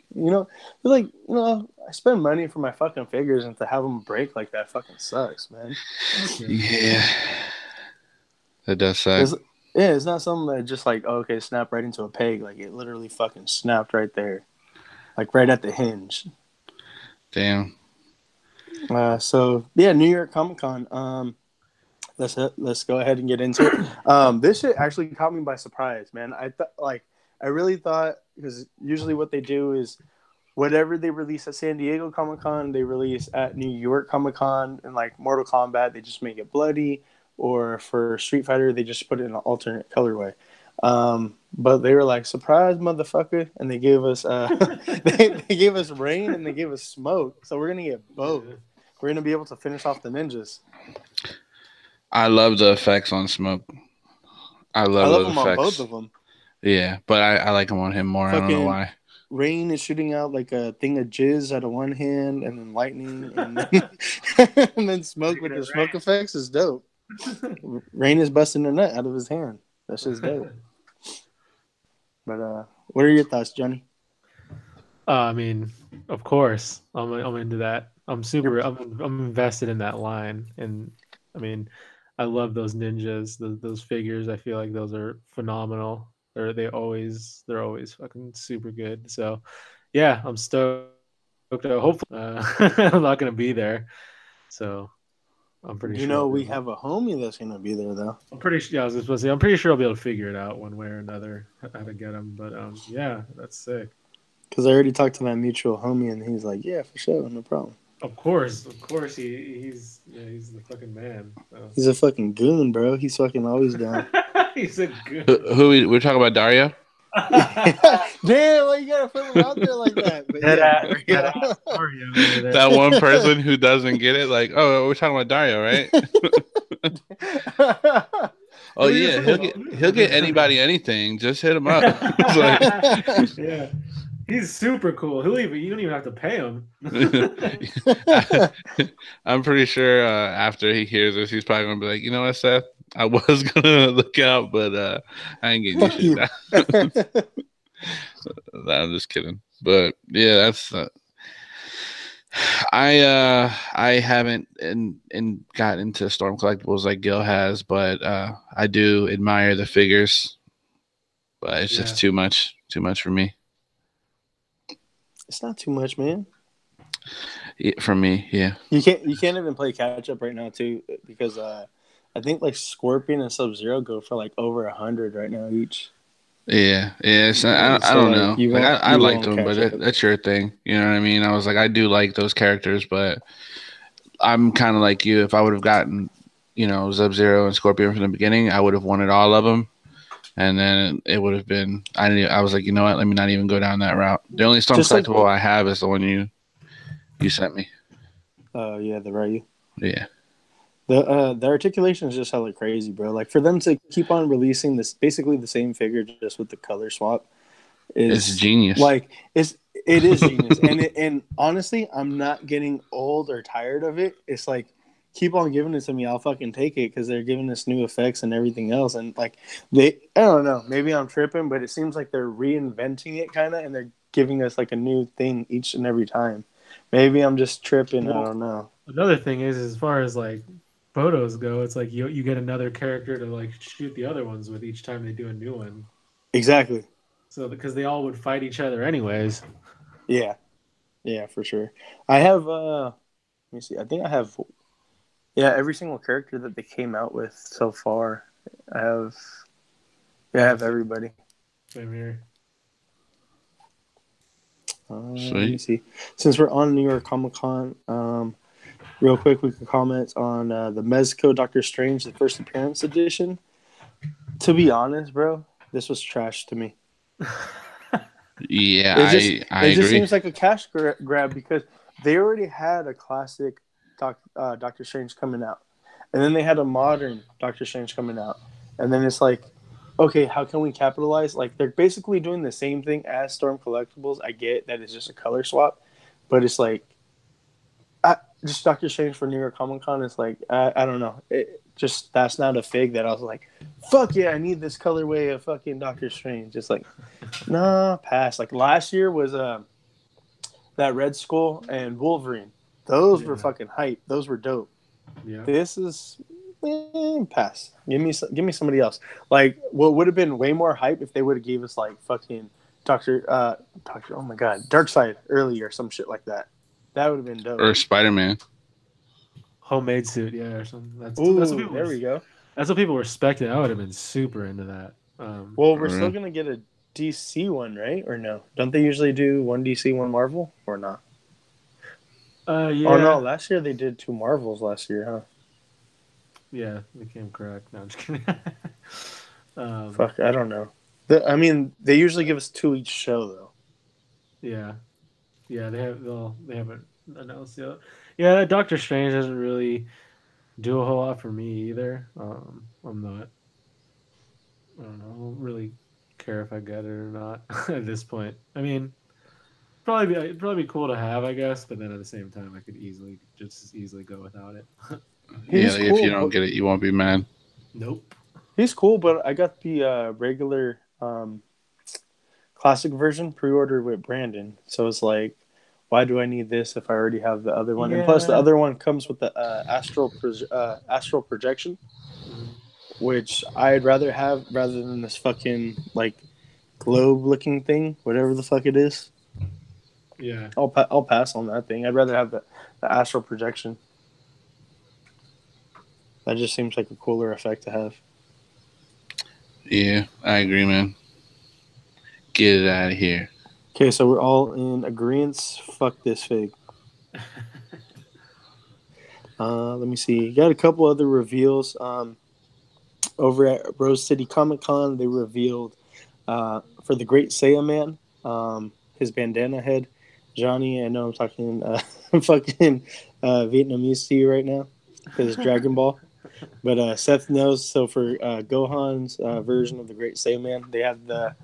spend money for my fucking figures, and to have them break like that fucking sucks, man. Yeah, that does suck. It's not something that just like, okay, snap right into a peg. Like, it literally fucking snapped right there. Like, right at the hinge. Damn. So, yeah, New York Comic-Con. Let's go ahead and get into it. This shit actually caught me by surprise, man. I really thought, because usually what they do is whatever they release at San Diego Comic-Con, they release at New York Comic-Con. And, like, Mortal Kombat, they just make it bloody. Or for Street Fighter, they just put it in an alternate colorway. But they were like, surprise, motherfucker. And they gave us they gave us rain and they gave us smoke. So we're going to get both. We're going to be able to finish off the ninjas. I love the effects on smoke. I love them effects on both of them. Yeah, but I like them on him more. I don't know why. Rain is shooting out like a thing of jizz out of one hand, and then lightning, and then smoke with the smoke effects is dope. Rain is busting a nut out of his hand. That's just dope. But what are your thoughts, Johnny? I mean, of course, I'm into that. I'm invested in that line, and I mean, I love those ninjas, those figures. I feel like those are phenomenal. They're always fucking super good. So, yeah, I'm stoked. Hopefully, I'm not gonna be there. So. I'm pretty sure. We have a homie that's gonna be there though. I'm pretty sure. Yeah, I was supposed to say. I'm pretty sure I'll be able to figure it out one way or another how to get him. But yeah, that's sick. Because I already talked to my mutual homie, and he's like, "Yeah, for sure, no problem." Of course, he's the fucking man. So. He's a fucking goon, bro. He's fucking always down. He's a goon. Who we're talking about? Dario. Damn, why you gotta put him out there like that? But that one person who doesn't get it, like, oh, we're talking about Dario, right? Oh yeah, he'll get anybody anything. Just hit him up. It's like, Yeah, he's super cool. You don't even have to pay him. I'm pretty sure after he hears this, he's probably gonna be like, you know what, Seth? I was gonna look out, but I ain't getting you Fuck shit you. now. Nah, I'm just kidding. But yeah, that's I haven't got into Storm collectibles like Gil has, but I do admire the figures. But it's just too much for me. It's not too much, man. Yeah, for me, yeah. You can't even play catch up right now too because I think like Scorpion and Sub Zero go for like over 100 right now each. Yeah, yeah. It's, I So don't like know. Like I you liked won't them, but catch up. that's your thing. You know what I mean? I was like, I do like those characters, but I'm kind of like you. If I would have gotten, Sub Zero and Scorpion from the beginning, I would have wanted all of them, and then it would have been. I was like, you know what? Let me not even go down that route. The only Storm Just like collectible I have is the one you sent me. oh yeah, the Ryu. Yeah. The articulation is just hella crazy, bro. Like for them to keep on releasing this basically the same figure just with the color swap It's is genius. like it is genius. And honestly, I'm not getting old or tired of it. It's like keep on giving it to me, I'll fucking take it because they're giving us new effects and everything else. And like I don't know, maybe I'm tripping, but it seems like they're reinventing it kind of, and they're giving us like a new thing each and every time. Maybe I'm just tripping. Well, I don't know. Another thing is, as far as like photos go, it's like you get another character to like shoot the other ones with each time they do a new one. Exactly. So because they all would fight each other anyways. Yeah. Yeah, for sure. I have let me see. I think I have every single character that they came out with so far. I have I have everybody. Same here. Let me see. Since we're on New York Comic Con, real quick, we could comment on the Mezco Doctor Strange, the first appearance edition. To be honest, bro, this was trash to me. Yeah, It I just agree. seems like a cash grab because they already had a classic Doctor Strange coming out, and then they had a modern Doctor Strange coming out, and then it's like, okay, how can we capitalize? Like they're basically doing the same thing as Storm Collectibles. I get that it's just a color swap, but it's like, just Doctor Strange for New York Comic Con. It's like I don't know. Just that's not a fig that I was like, fuck yeah, I need this colorway of fucking Doctor Strange. Just like, nah, pass. Like last year was that Red Skull and Wolverine. Those were fucking hype. Those were dope. Yeah. This is pass. Give me somebody else. Like what would have been way more hype if they would have gave us like fucking Doctor. Oh my god, Darkseid earlier, or some shit like that. That would have been dope. Or Spider-Man. Homemade suit, yeah, or something. That's what people there we go. That's what people were expecting. I would have been super into that. Well, we're still gonna get a DC one, right? Or no? Don't they usually do one DC, one Marvel, or not? Yeah. Oh no, last year they did 2 Marvels last year, huh? Yeah, became correct. No, I'm just kidding. Fuck, I don't know. I mean, they usually give us 2 each show, though. Yeah, yeah, they haven't announced yet. Yeah, Doctor Strange doesn't really do a whole lot for me either. I'm not. I don't know. I don't really care if I get it or not at this point. I mean, it'd probably be cool to have, I guess, but then at the same time, I could just as easily go without it. Yeah, like if you don't get it, you won't be mad. Nope. He's cool, but I got the regular classic version pre-ordered with Brandon, so it's like, why do I need this if I already have the other one? Yeah. And plus, the other one comes with the astral projection, which I'd rather have rather than this fucking like globe-looking thing, whatever the fuck it is. Yeah. I'll pass on that thing. I'd rather have the astral projection. That just seems like a cooler effect to have. Yeah, I agree, man. Get it out of here. Okay, so we're all in agreement. Fuck this fig. Let me see. Got a couple other reveals. Over at Rose City Comic Con, they revealed for the Great Saiyaman, his bandana head. Johnny, I know I'm talking fucking Vietnamese to you right now because it's Dragon Ball. But Seth knows. So for Gohan's version of the Great Saiyaman, they have the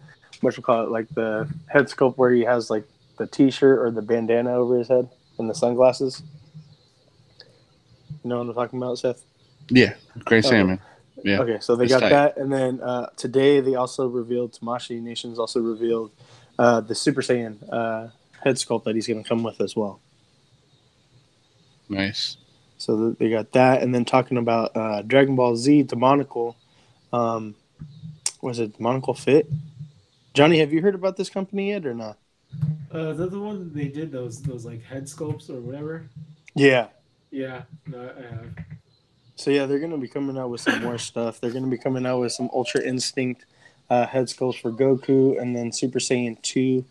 what you call it, like the head sculpt where he has like the T-shirt or the bandana over his head and the sunglasses. You know what I'm talking about, Seth? Yeah, great Okay. salmon. Yeah, Okay, so they it's got tight. that, and then today they also revealed Tamashi Nations also revealed the Super Saiyan head sculpt that he's going to come with as well. Nice. So they got that, and then talking about Dragon Ball Z Demonical, was it Demonical Fit? Johnny, have you heard about this company yet or not? Is that the one they did those like head sculpts or whatever? Yeah. Yeah, no, I have. So yeah, they're going to be coming out with some more stuff. They're going to be coming out with some Ultra Instinct head sculpts for Goku, and then Super Saiyan 2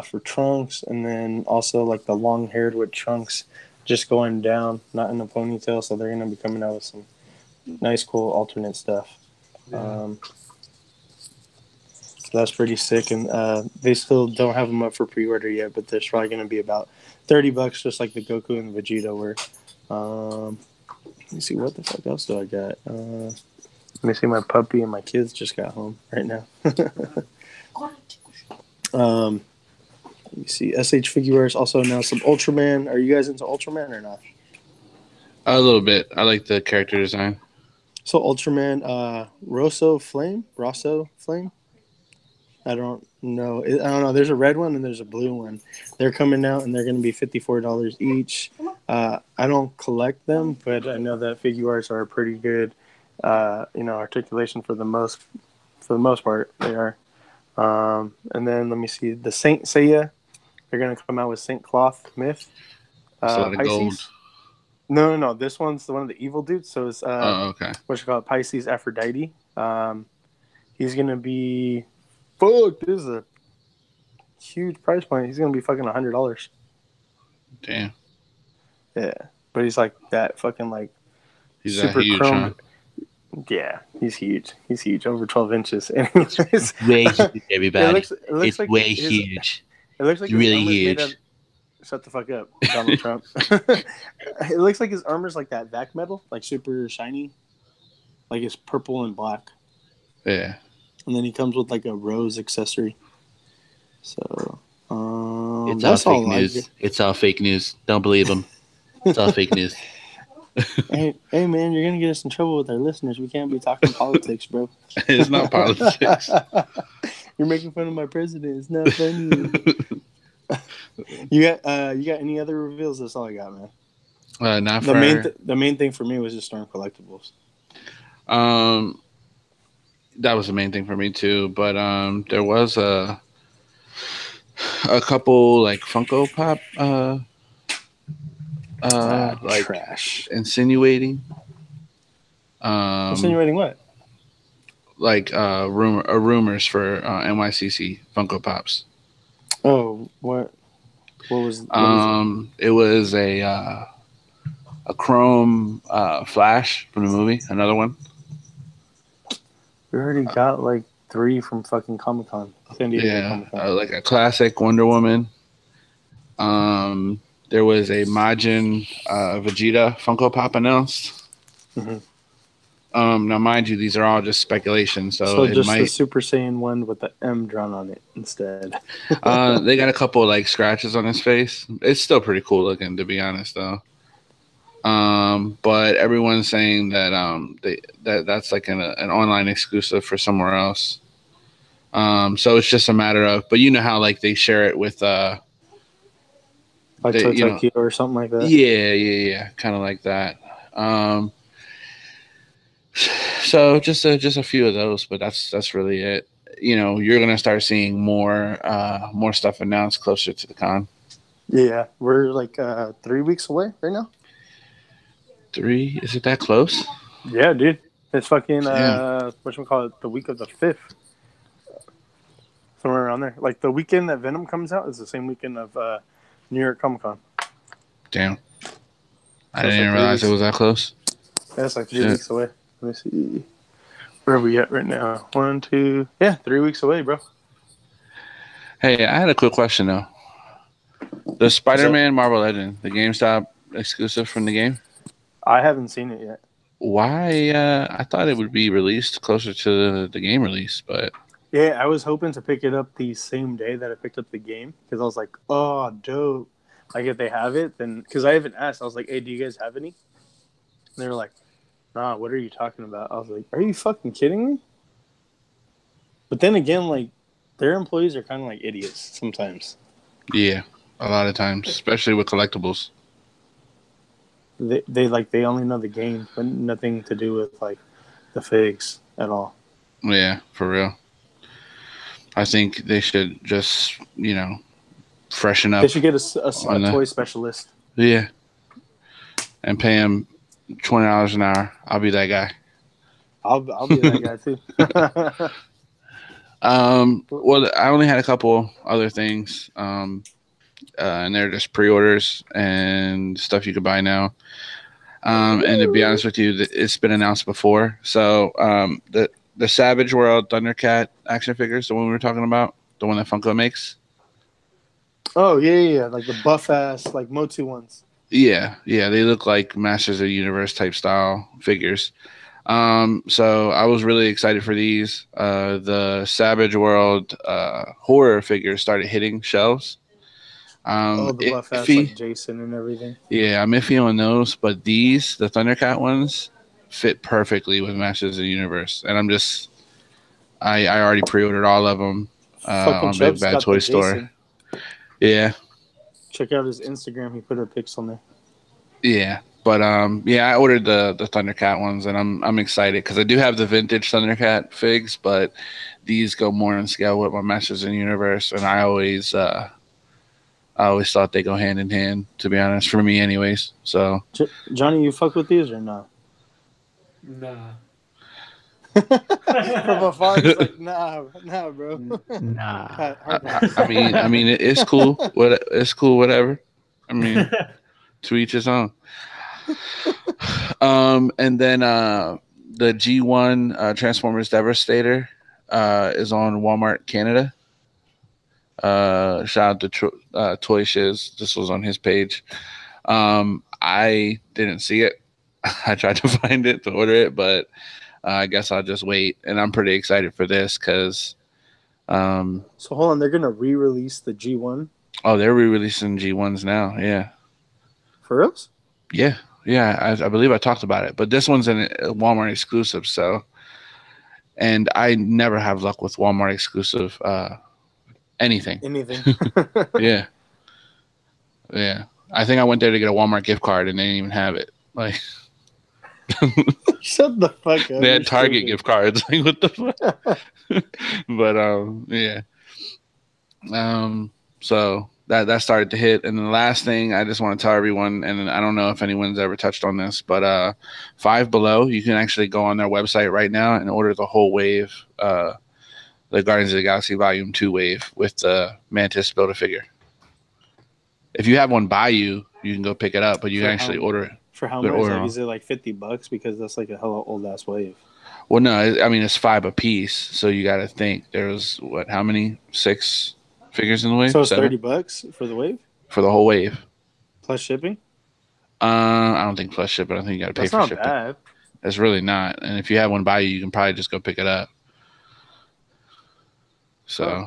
for Trunks, and then also like the long haired with Trunks just going down, not in a ponytail. So they're going to be coming out with some nice, cool alternate stuff. Yeah. So that's pretty sick, and they still don't have them up for pre-order yet, but there's probably going to be about $30, just like the Goku and the Vegeta were. Let me see, what the fuck else do I got? Let me see, my puppy and my kids just got home right now. Let me see, SH Figuarts also announced some Ultraman. Are you guys into Ultraman or not? A little bit. I like the character design. So Ultraman, Rosso Flame. I don't know. I don't know. There's a red one and there's a blue one. They're coming out and they're going to be $54 each. I don't collect them, but I know that Figuarts are a pretty good, articulation for the most part. They are. And then let me see, the Saint Seiya. They're going to come out with Saint Cloth Myth. It's a lot of gold. Pisces. No. This one's the one of the evil dudes. So it's Okay. what you call it, Pisces Aphrodite. He's going to be. Fuck, this is a huge price point. He's gonna be fucking $100. Damn. Yeah, but he's like that fucking like He's super huge, chrome. huh? Yeah, he's huge. He's huge, over 12 inches. Anyways, Way huge, everybody. it looks It's like way his, huge. It looks like It's his really armor's made huge. of. Shut the fuck up, Donald Trump. It looks like his armor's like that vac metal, like super shiny, like it's purple and black. Yeah. And then he comes with like a rose accessory. So It's that's all fake all news. It's all fake news. Don't believe them. It's all fake news. Hey, man, you're gonna get us in trouble with our listeners. We can't be talking politics, bro. It's not politics. You're making fun of my president. It's not funny. You got any other reveals? That's all I got, man. Not The for the main thing for me was just Storm Collectibles. that was the main thing for me too. But there was a couple like Funko Pop like trash. insinuating Insinuating what? like rumors for NYCC Funko Pops. Oh, what? What was? It was a Chrome Flash from the movie. Another one. We already got like 3 from fucking Comic Con. San Diego Comic Con. Like a classic Wonder Woman. There was a Majin Vegeta Funko Pop announced. Mm-hmm. Now, mind you, these are all just speculation, so it just might. the Super Saiyan one with the M drawn on it instead. They got a couple like scratches on his face. It's still pretty cool looking, to be honest, though. But everyone's saying that that's like an online exclusive for somewhere else. So it's just a matter of, but you know how like they share it with like Tokyo or something like that. Yeah, kind of like that. So just a few of those, but that's really it. You're gonna start seeing more stuff announced closer to the con. Yeah, we're like 3 weeks away right now. 3? Is it that close? Yeah, dude. It's fucking whatchamacallit, the week of the 5th. Somewhere around there. Like the weekend that Venom comes out is the same weekend of New York Comic Con. Damn. I didn't realize it was that close. Yeah, it's like 3 weeks away. Let me see. Where are we at right now? 1, 2. Yeah, 3 weeks away, bro. Hey, I had a quick question though. The Spider-Man Marvel Legend, the GameStop exclusive from the game? I haven't seen it yet. Why? I thought it would be released closer to the game release, but Yeah, I was hoping to pick it up the same day that I picked up the game because I was like, oh, dope. Like, if they have it, then because I haven't asked, I was like, hey, do you guys have any? And they were like, nah, what are you talking about? I was like, are you fucking kidding me? But then again, like, their employees are kind of like idiots sometimes. yeah, a lot of times, especially with collectibles. They only know the game, but nothing to do with like the figs at all. Yeah, for real. I think they should just, freshen They up should get a on the toy specialist. yeah, and pay him $20 an hour. I'll be that guy. I'll be that guy too. Well, I only had a couple other things, and they're just pre-orders and stuff you could buy now. And to be honest with you, it's been announced before. So the Savage World Thundercat action figures, the one we were talking about, the one that Funko makes. Oh yeah, like the buff ass like Motu ones. Yeah, yeah, they look like Masters of the Universe type style figures. So I was really excited for these. The Savage World horror figures started hitting shelves. Oh, the buff ass Iffy, like Jason and everything. yeah, I'm iffy on those, but the Thundercat ones, fit perfectly with Masters of the Universe, and I already pre-ordered all of them Fucking on Big Chubb's Bad got the Toy Store. Jason. Yeah, Check out his Instagram. He put a pics on there. yeah, but yeah, I ordered the Thundercat ones, and I'm excited because I do have the vintage Thundercat figs, but these go more in scale with my Masters of the Universe, and I always thought they go hand in hand. To be honest, for me, anyways. So Johnny, you fuck with these or no? Nah. From afar, he's like, nah, bro. Nah. I mean, it's cool. It's cool, whatever. I mean, to each his own. And then the G1 Transformers Devastator is on Walmart Canada. Shout out to Toy Shiz. This was on his page. I didn't see it. I tried to find it to order it, but I guess I'll just wait. And I'm pretty excited for this because. So hold on, they're gonna re-release the G1 Oh, they're re-releasing G1s now. Yeah. for us. Yeah. Yeah. I believe I talked about it, but this one's a Walmart exclusive. So, and I never have luck with Walmart exclusive anything. Anything. Yeah. Yeah. I think I went there to get a Walmart gift card and they didn't even have it. Like, Shut the fuck up. they had Target gift cards. Like, what the fuck? But yeah. So that started to hit, and the last thing I just want to tell everyone, and I don't know if anyone's ever touched on this, but Five Below, you can actually go on their website right now and order the whole wave, the Guardians of the Galaxy Volume 2 wave with the Mantis Build-A-Figure. If you have one by you, you can go pick it up, but you can actually order it. For how much? Like, is it like $50? Because that's like a hella old ass wave. Well, no, I mean, it's $5 a piece, so you got to think there's how many? 6 figures in the wave? So it's 7? $30 for the wave? For the whole wave. Plus shipping? I don't think plus shipping. I think you got to pay for shipping. That's not bad. It's really not. And if you have one by you, you can probably just go pick it up. So,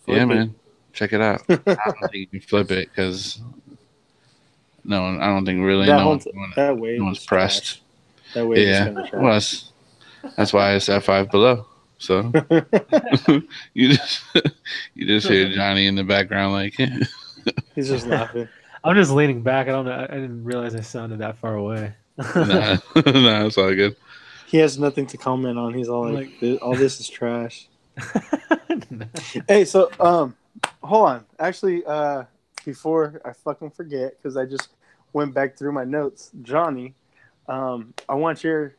yeah, man, check it out. I don't think you can flip it because I don't think really that wave no one's pressed. Trash. That wave is kind of trash. Well, that's why it's at Five Below. So you just hear Johnny in the background like he's just laughing. I'm just leaning back. I don't know. I didn't realize I sounded that far away. nah, it's all good. He has nothing to comment on. He's all like all this is trash. Hey, so hold on. Actually, before I fucking forget, because I just went back through my notes, Johnny, I want your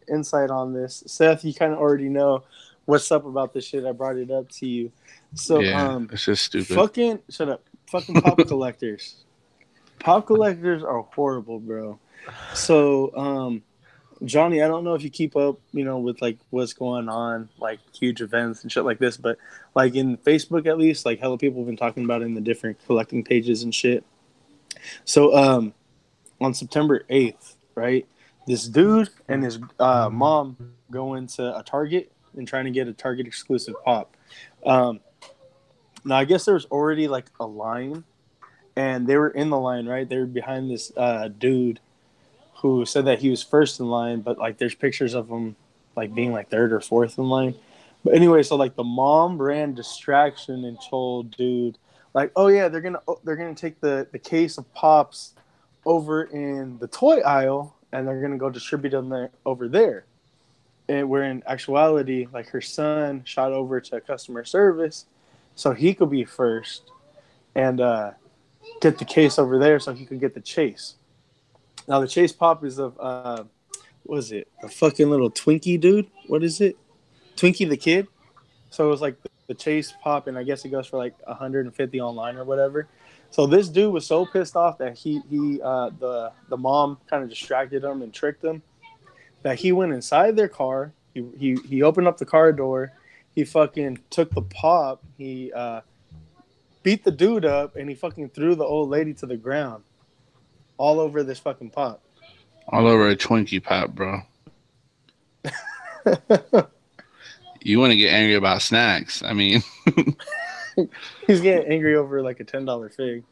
insight on this. Seth, you kind of already know what's up about this shit. I brought it up to you. So it's just stupid. Fucking shut up. Fucking pop collectors. Pop collectors are horrible, bro. So, Johnny, I don't know if you keep up, with like what's going on, like huge events and shit like this, but like in Facebook at least, like hella people have been talking about it in the different collecting pages and shit. So, on September 8th, right? This dude and his mom go into a Target and trying to get a Target exclusive pop. Um, Now I guess there's already like a line, and they were in the line, right? They were behind this dude who said that he was first in line, but like there's pictures of him like being like third or fourth in line. But anyway, so like the mom ran distraction and told dude like, oh yeah, they're gonna take the case of pops over in the toy aisle and they're gonna go distribute them there over there. And where in actuality, like her son shot over to customer service so he could be first and get the case over there so he could get the chase. Now the chase pop is of what is it? A fucking little Twinkie dude? What is it? Twinkie the kid? So it was like the chase pop, and I guess it goes for like 150 online or whatever. So this dude was so pissed off that the mom kind of distracted him and tricked him that he went inside their car. He opened up the car door. He fucking took the pop. He beat the dude up, and he fucking threw the old lady to the ground, all over this fucking pop. All over a Twinkie pop, bro. You want to get angry about snacks? I mean, he's getting angry over like a $10 fig.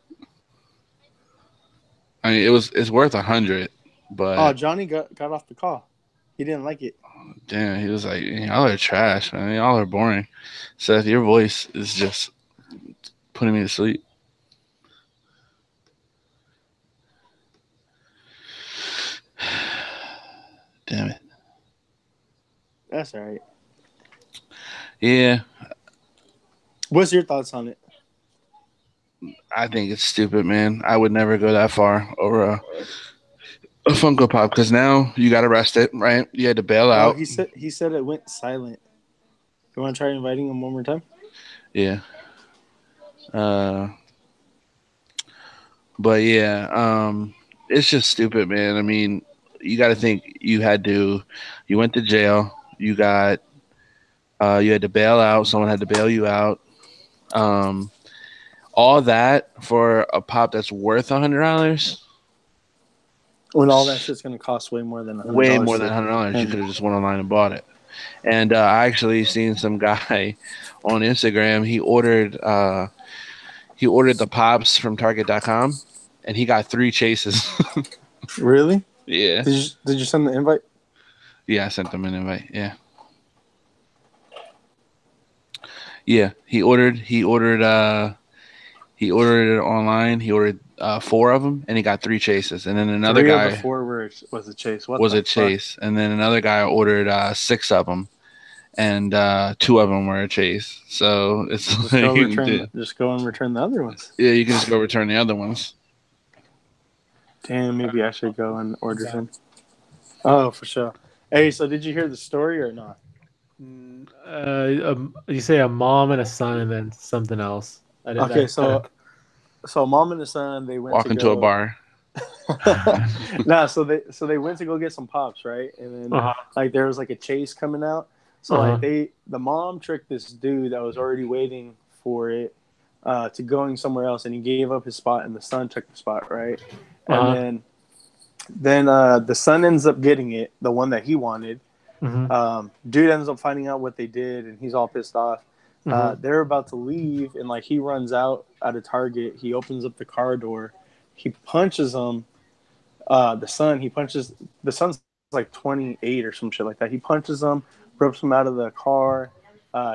I mean, it's worth 100, but oh, Johnny got off the call. He didn't like it. Damn, he was like, y'all are trash, man. Y'all are boring. Seth, your voice is just putting me to sleep. Damn it. That's all right. Yeah. What's your thoughts on it? I think it's stupid, man. I would never go that far over a Funko Pop because now you got arrested, right? You had to bail out. He said it went silent. You want to try inviting him one more time? Yeah. But yeah, it's just stupid, man. I mean, you got to think you went to jail. You had to bail out. Someone had to bail you out. All that for a pop that's worth $100. When all that shit's gonna cost way more than $100. Way more than $100. You could have just went online and bought it. And I actually seen some guy on Instagram. He ordered the pops from Target.com, and he got 3 chases. Really? Yeah. Did you send the invite? Yeah, I sent them an invite. Yeah. Yeah, he ordered it online. He ordered 4 of them, and he got 3 chases. And then another 3 guy of the 4 was a chase. What was the a chase. And then another guy ordered 6 of them, and 2 of them were a chase. So it's just go and return the other ones. Yeah, you can just go return the other ones. Damn, maybe I should go and order some. Oh, for sure. Hey, so did you hear the story or not? You say a mom and a son, and then something else. So mom and the son, they went walk into a bar. so they went to go get some pops, right? And then like there was like a chase coming out. So like the mom tricked this dude that was already waiting for it to going somewhere else, and he gave up his spot, and the son took the spot, right? And then the son ends up getting it, the one that he wanted. Dude ends up finding out what they did, and he's all pissed off. They're about to leave, and like he runs out of Target. He opens up the car door. He punches him. The son's like 28 or some shit like that. He punches him, rips him out of the car,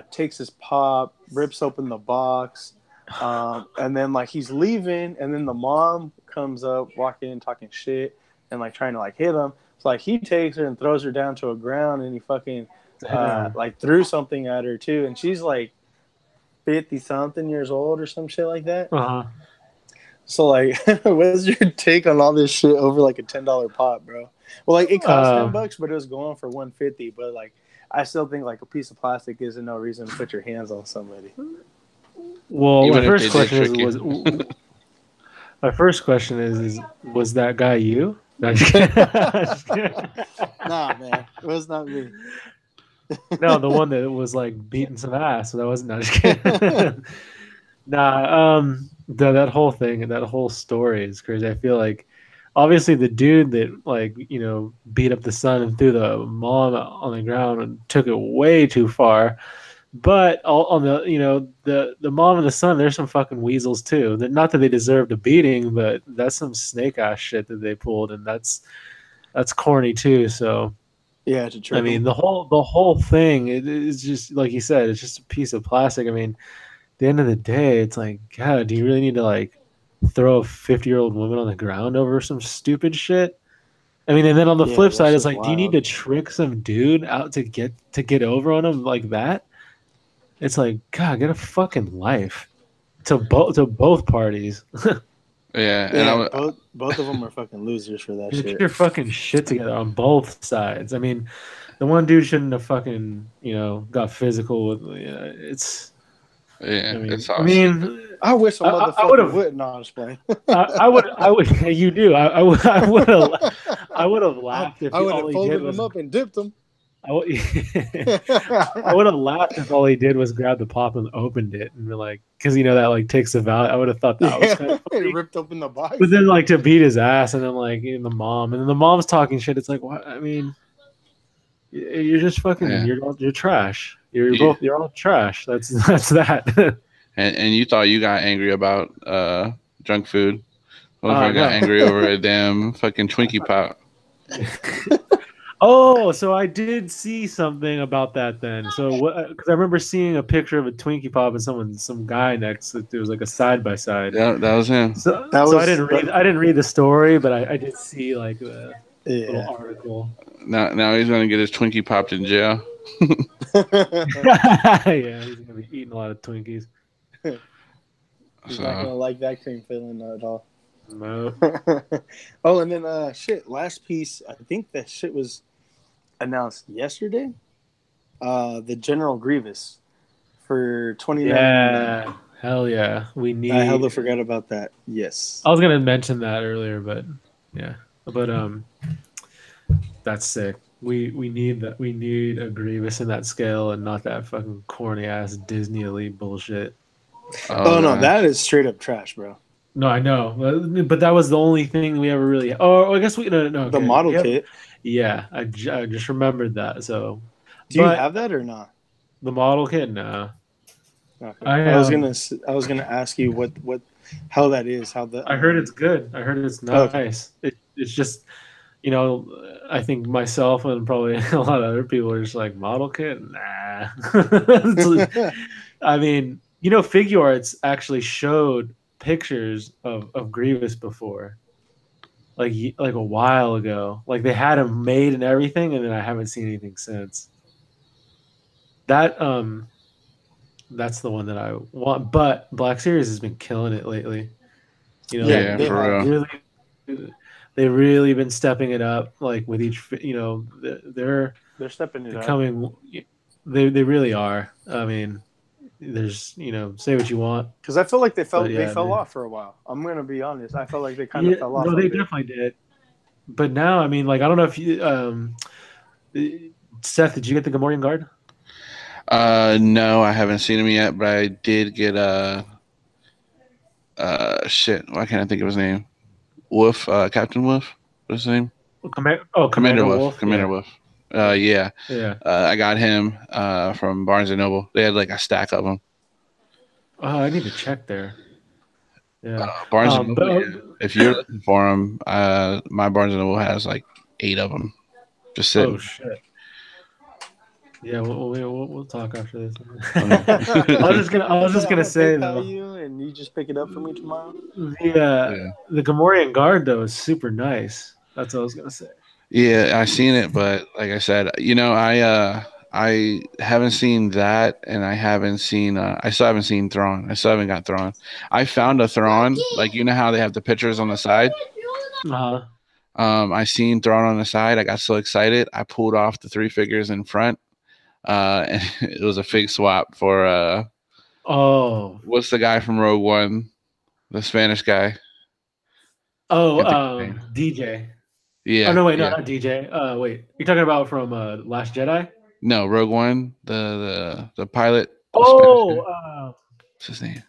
takes his pop, rips open the box, and then like he's leaving, and then the mom comes up, walking in, talking shit, and like trying to like hit him. So like he takes her and throws her down to a ground, and he fucking like threw something at her too, and she's like 50-something years old or some shit like that. So like, what's your take on all this shit over like a $10 pop, bro? Well, like it cost $10, but it was going for $150. But like, I still think like a piece of plastic isn't no reason to put your hands on somebody. Well, my first question is was that guy you? No, nah, man, it was not me. No, the one that was like beating some ass. So that wasn't. No, just kidding. Nah, that whole thing and that whole story is crazy. I feel like obviously the dude that like beat up the son and threw the mom on the ground and took it way too far. But on the the mom and the son, there's some fucking weasels too. Not that they deserved a beating, but that's some snake ass shit that they pulled, and that's corny too. So Yeah, to I trick mean, them. the whole thing is just like you said, it's just a piece of plastic. I mean, at the end of the day, it's like, God, do you really need to like throw a 50-year-old woman on the ground over some stupid shit? I mean, and then on the Yeah, flip that's side, it's just like, do you need wild. to trick some dude out to get over on him like that? It's like, God, get a fucking life to both parties. Yeah, and I Yeah, was both of them are fucking losers for that Get shit. your fucking shit together on both sides. I mean, the one dude shouldn't have fucking got physical with. It's. I yeah, mean, it's I awesome. mean, I wish a I would motherfucker have. would. No, I'm just playing. I would. You do. I would have. I would have laughed if I would all have he did folded them was. up and dipped them. I would, I would have laughed if all he did was grab the pop and opened it and be like, because that like takes the value. I would have thought that was Yeah, kind of it funny. ripped open the But box. then like to beat his ass and then like the mom and then the mom's talking shit. It's like, what? I mean, you're just fucking. Yeah, You're trash. you, You're all trash. That's that. and you thought you got angry about junk food. I Motherfucker got know. angry over a damn fucking Twinkie pop. Oh, so I did see something about that then. So what? Because I remember seeing a picture of a Twinkie Pop and some guy next. There was like a side by side. That was him. That So I was didn't read. I didn't read the story, but I did see like a little yeah. article. Now he's gonna get his Twinkie popped in jail. Yeah, he's gonna be eating a lot of Twinkies. He's not gonna So like that cream filling at all. No. Oh, and then shit. Last piece. I think that shit was announced yesterday. The General Grievous for 2099. Yeah. Hell yeah. We I hella need. forgot about that. Yes. I was gonna mention that earlier, but yeah. But that's sick. We need that. We need a Grievous in that scale and not that fucking corny ass Disney Elite bullshit. Oh no, gosh. that is straight up trash, bro. No, I know, but that was the only thing we ever really. Oh, I guess we no. The Okay, model yep. kit. Yeah, I just remembered that. So, Do you but have that or not? the model kit, no. Okay. I I was gonna ask you how that is. How the I heard it's good. I heard it's Okay. nice. It's just I think myself and probably a lot of other people are just like model kit. Nah. I mean, Figure Arts actually showed pictures of Grievous before, like a while ago. Like they had him made and everything, and then I haven't seen anything since. That that's the one that I want. But Black Series has been killing it lately. Yeah, Yeah, they for have. real. They really been stepping it up. Like with each, they're They're stepping it up. becoming. They really are. I mean, there's say what you want. Because I feel like they But yeah, fell off for a while. I'm gonna be honest. I felt like they kind of fell off no, a they bit. definitely did. But now, I mean, like I don't know if you, Seth, did you get the Gamorrean Guard? No, I haven't seen him yet, but I did get shit. Why can't I think of his name? Wolf, Captain Wolf. What's his name? Commander Wolf. Wolf. Commander Yeah. Wolf. Yeah. Yeah. I got him from Barnes and Noble. They had like a stack of them. Oh, I need to check there. Yeah. Barnes and But Noble. Yeah. If you're looking for them, my Barnes and Noble has like 8 of them, just oh sitting. shit. Yeah, we'll talk after this. Okay. I was just gonna say PayPal though, you and you just pick it up for me tomorrow. the Gamorrean Guard though is super nice. That's what I was gonna say. Yeah, I seen it, but like I said, I haven't seen that, and I haven't seen I still haven't seen Thrawn. I still haven't got Thrawn. I found a Thrawn, like how they have the pictures on the side. Uh-huh. I seen Thrawn on the side. I got so excited, I pulled off the 3 figures in front. And it was a fig swap for Oh. what's the guy from Rogue One, the Spanish guy? Oh, Can't think of his name. DJ. Yeah. Oh no, wait, no, yeah. not DJ. Wait, you're talking about from Last Jedi? No, Rogue One, the pilot. The Oh, Spanish guy. What's his name?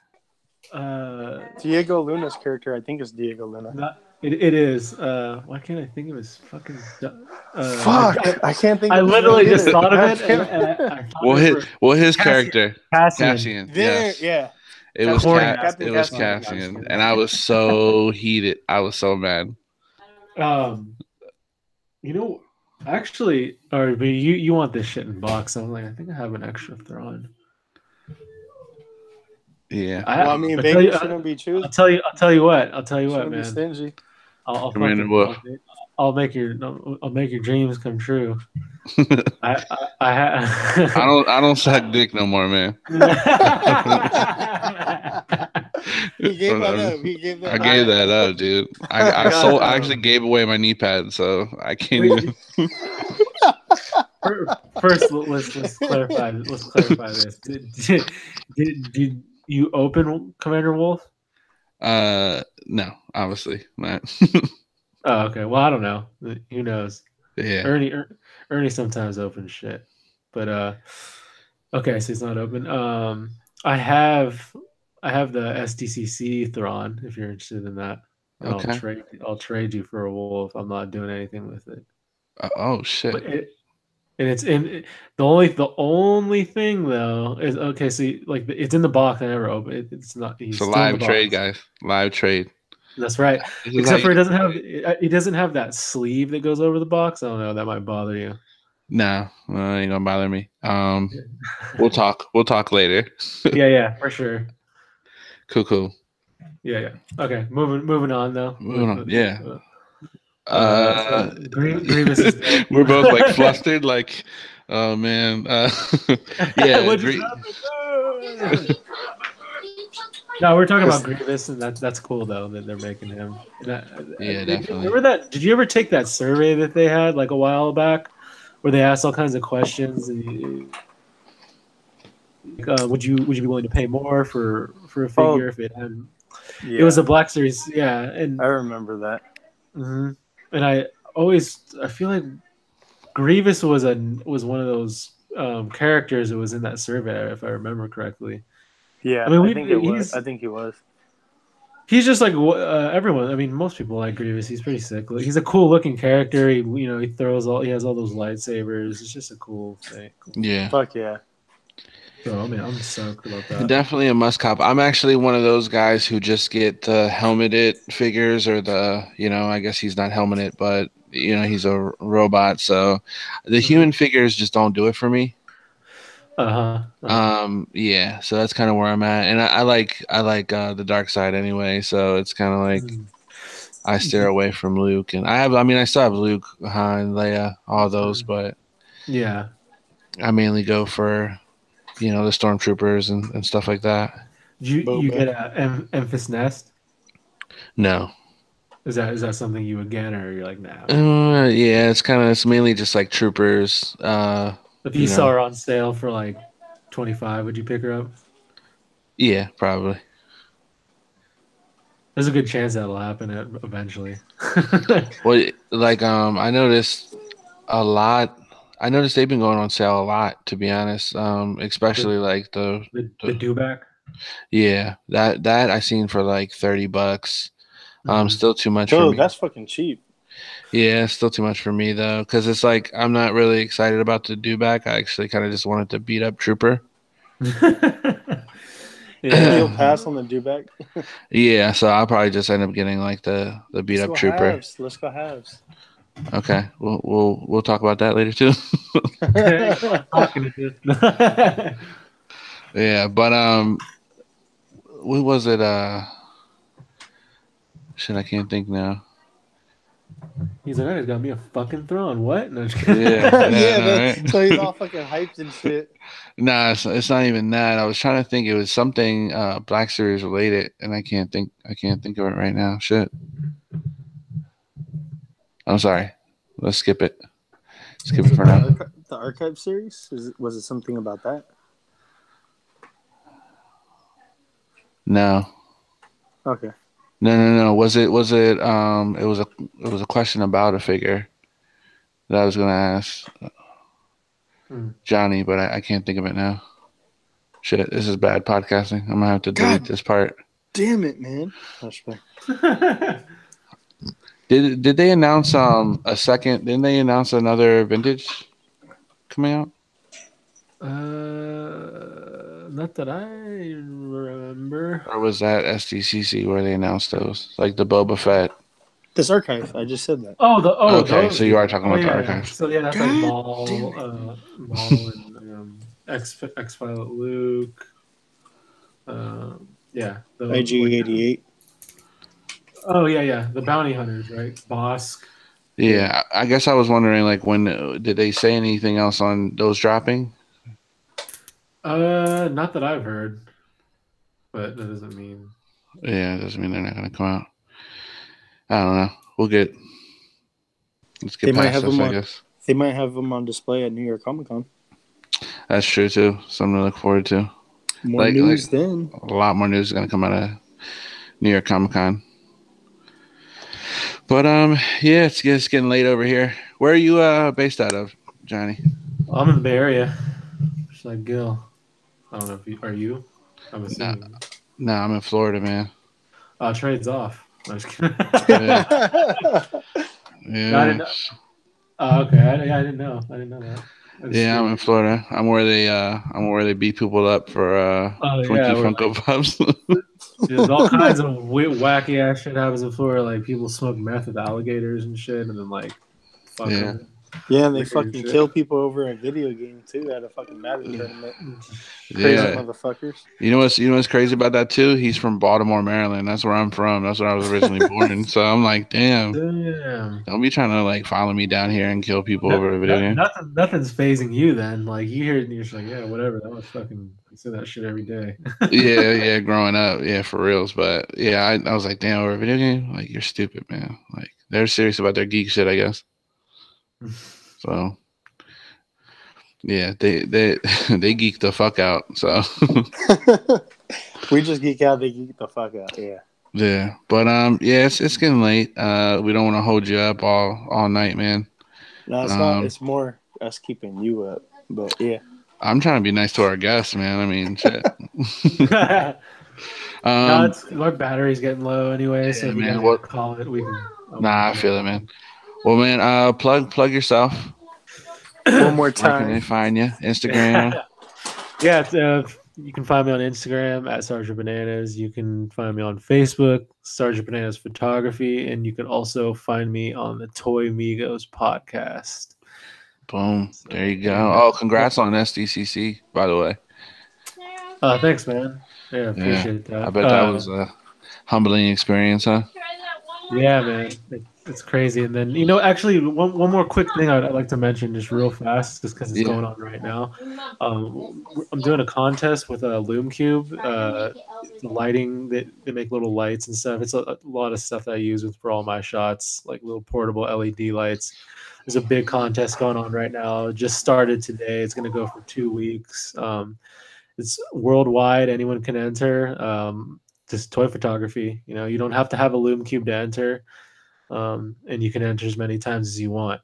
Diego Luna's character, I think, is Diego Luna. It is. Why can't I think of his fucking? Fuck, I can't think. I of his literally name just either. thought of God it. damn I His Cassian. character Cassian. Cassian. There, Yes. yeah. It was Corny ass Captain it was Cassian. Cassian, and I was so heated. I was so mad. You know, actually, or but you want this shit in box? I'm like, I think I have an extra Thrawn. Yeah. Well, I mean, I'll beggars shouldn't be choosing. I'll tell you what, Shouldn't be man. stingy. I'll Commander fucking, Wolf. I'll make your dreams come true. I I don't suck dick no more, man. He gave that up. He gave that I gave that up, dude. I actually gave away my knee pad, so I can't even. First, let's clarify. Let's clarify this. Did you open Commander Wolf? No, obviously not. Oh, okay. Well, I don't know. Who knows? Yeah. Ernie sometimes opens shit, but okay, so it's not open. I have the SDCC Thrawn. If you're interested in that, and Okay. I'll trade you for a wolf. I'm not doing anything with it. Oh shit. And it's in the only thing though is okay. So it's in the box. I never open it. It's not. He's It's a still in the live trade, box. guys. Live trade. That's right. This is Except how for you- it doesn't have that sleeve that goes over the box. I don't know. That might bother you. No, ain't gonna bother me. We'll talk later. Yeah, for sure. Cool. Yeah. Okay, moving on though. Moving on. Yeah. Grievous is dead. We're both like flustered, like, oh man. Yeah. What just happened? No, we're talking about Grievous, and that's cool though that they're making him. Yeah, definitely. Remember that? Did you ever take that survey that they had like a while back, where they asked all kinds of questions? And would you be willing to pay more for a figure if it had? Yeah. It was a Black Series, yeah, and I remember that. Mm-hmm. And I feel like Grievous was one of those characters that was in that survey, if I remember correctly. Yeah, I mean, I think he was. He's just like everyone. I mean, most people like Grievous. He's pretty sick. Like, he's a cool looking character. He he has all those lightsabers. It's just a cool thing. Yeah. Fuck yeah. So I mean, I'm stoked about that. Definitely a must cop. I'm actually one of those guys who just get the helmeted figures or I guess he's not helmeted, but he's a robot. So the human figures just don't do it for me. Yeah. So that's kind of where I'm at, and I like the dark side anyway. So it's kind of like I steer away from Luke, and I still have Luke, Han, Leia, all those, but yeah, I mainly go for the stormtroopers and stuff like that. You get a Memphis Nest? No. Is that something you would get, or you're like, nah? Yeah, it's mainly just like troopers. If you saw her on sale for like $25, would you pick her up? Yeah, probably. There's a good chance that'll happen eventually. Well, like I noticed a lot. I noticed they've been going on sale a lot, to be honest. Especially like the dewback. Yeah, that I seen for like $30. Still too much for me. That's fucking cheap. Yeah, it's still too much for me though, because it's like I'm not really excited about the dewback. I actually kind of just wanted to beat up Trooper. Yeah, you'll pass on the dewback. Yeah, so I'll probably just end up getting like the beat up Trooper. Let's go halves. Okay, we'll talk about that later too. Yeah, but what was it? Shit, I can't think now. He's like, I got me a fucking throne. What? No, right? So he's all fucking hyped and shit. Nah, it's not even that. I was trying to think. It was something Black Series related, and I can't think of it right now. Shit. I'm sorry. Let's skip it. Skip it for now. The Archive series? Was it something about that? No. Okay. No. Was it? It was a question about a figure that I was gonna ask Johnny, but I can't think of it now. Shit, this is bad podcasting. I'm gonna have to delete this part. Damn it, man. Flashback. Did they announce a second? Didn't they announce another vintage coming out? Not that I remember. Or was that SDCC where they announced those? Like the Boba Fett. This archive. I just said that. Okay, so Those. you are talking Oh about the yeah. archives. So yeah, that's like God Maul, damn Maul and X Pilot Luke. Yeah. IG-88. Oh yeah. The bounty hunters, right? Bosk. Yeah, I guess I was wondering, like, when did they say anything else on those dropping? Not that I've heard, but that doesn't mean. Yeah, it doesn't mean they're not going to come out. I don't know. Let's They get might past have this, them I on. guess. They might have them on display at New York Comic Con. That's true too. Something to look forward to. More Like news then. a lot more news is going to come out of New York Comic Con. But yeah, it's getting late over here. Where are you based out of, Johnny? I'm in the Bay Area, just like Gil. I don't know if you are you. I'm No, assuming. no, I'm in Florida, man. Trades off. I'm just kidding. Yeah. No, I didn't know. Okay, I didn't know. I didn't know that. Yeah, I'm in Florida. I'm where they beat people up for Twinkie Funko Pops. There's all kinds of wacky ass shit happens in Florida. Like people smoke meth with alligators and shit, and then like fuck them. Yeah, and they fucking kill people over a video game too at a fucking Madden tournament. Crazy motherfuckers. You know what's crazy about that too? He's from Baltimore, Maryland. That's where I'm from. That's where I was originally born. So I'm like, damn. Don't be trying to like follow me down here and kill people over a video game. Nothing's phasing you then. Like you hear it and you're just like, yeah, whatever. That was fucking. I say that shit every day. yeah, growing up, yeah, for reals. But yeah, I was like, damn, over a video game, like you're stupid, man. Like they're serious about their geek shit, I guess. So yeah, they geek the fuck out. So we just geek out, they geek the fuck out. Yeah, but yeah, it's getting late. We don't want to hold you up all night, man. No, it's not. It's more us keeping you up. But yeah, I'm trying to be nice to our guests, man. I mean, shit. No, our battery's getting low anyway. Yeah, so if man, we call it, we can. I feel it, man. Well, man, plug yourself. One more time. Where can they find you? Instagram. Yeah, you can find me on Instagram at Sergeant Bananas. You can find me on Facebook, Sergeant Bananas Photography, and you can also find me on the Toy Migos podcast. Boom. So, there you go. Oh, congrats on SDCC, by the way. Thanks, man. Yeah, appreciate that. I bet that was a humbling experience, huh? Yeah, man. It's crazy. And then, actually, one more quick thing I'd like to mention just real fast, just because it's going on right now. I'm doing a contest with a Lume Cube. The lighting, they make little lights and stuff. It's a lot of stuff that I use for all my shots, like little portable LED lights. There's a big contest going on right now. It just started today. It's going to go for 2 weeks. It's worldwide. Anyone can enter. Just toy photography. You don't have to have a Lume Cube to enter. And you can enter as many times as you want.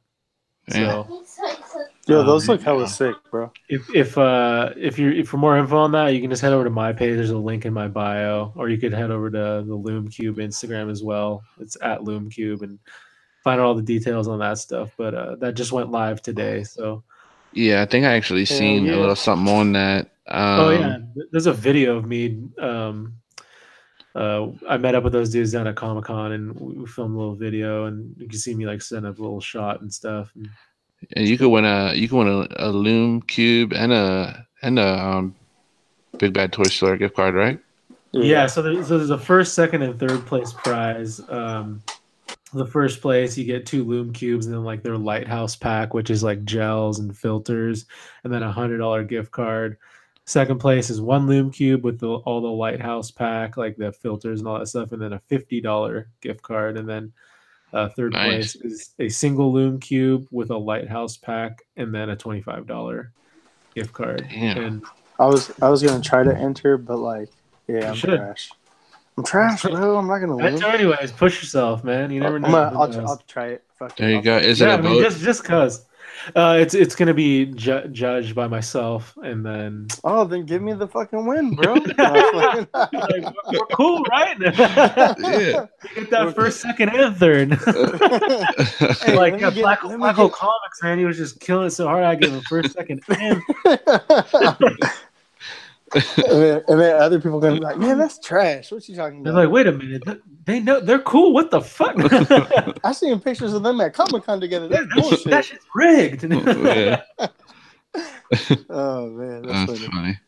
So, those look hella sick, bro. If for more info on that, you can just head over to my page. There's a link in my bio, or you could head over to the Lume Cube Instagram as well. It's at Lume Cube, and find out all the details on that stuff. But that just went live today. So yeah, I think I actually seen a little something on that. There's a video of me. I met up with those dudes down at Comic-Con, and we filmed a little video, and you can see me like setting up a little shot and stuff. And you could win a Lume Cube and a Big Bad Toy Store gift card, right? Yeah. So there's a first, second, and third place prize. The first place you get 2 Lume Cubes, and then like their Lighthouse pack, which is like gels and filters, and then $100 gift card. Second place is 1 Lume Cube with all the Lighthouse pack, like the filters and all that stuff, and then a $50 gift card. And then third place is a single Lume Cube with a Lighthouse pack, and then a $25 gift card. Damn. And I was gonna try to enter, but like, I'm trash. I'm trash, bro. I'm not gonna win. Enter anyways. Push yourself, man. You never know. I'll try it. There you go. Is it a vote? Just cause. It's gonna be judged by myself, and then Oh, then give me the fucking win, bro. No, like, we're cool, right? You Yeah. get that first, second, and third. Hey, Like let yeah, me get. Let me Black Hole get. Comics, man, he was just killing it so hard. I gave him first, second, and And then other people gonna be like, "Man, that's trash. What you talking they're about?" like, wait a minute, they know they're cool. What the fuck? I seen pictures of them at Comic Con together. That's That bullshit. shit's rigged. Yeah. Oh man, that's That's funny. funny.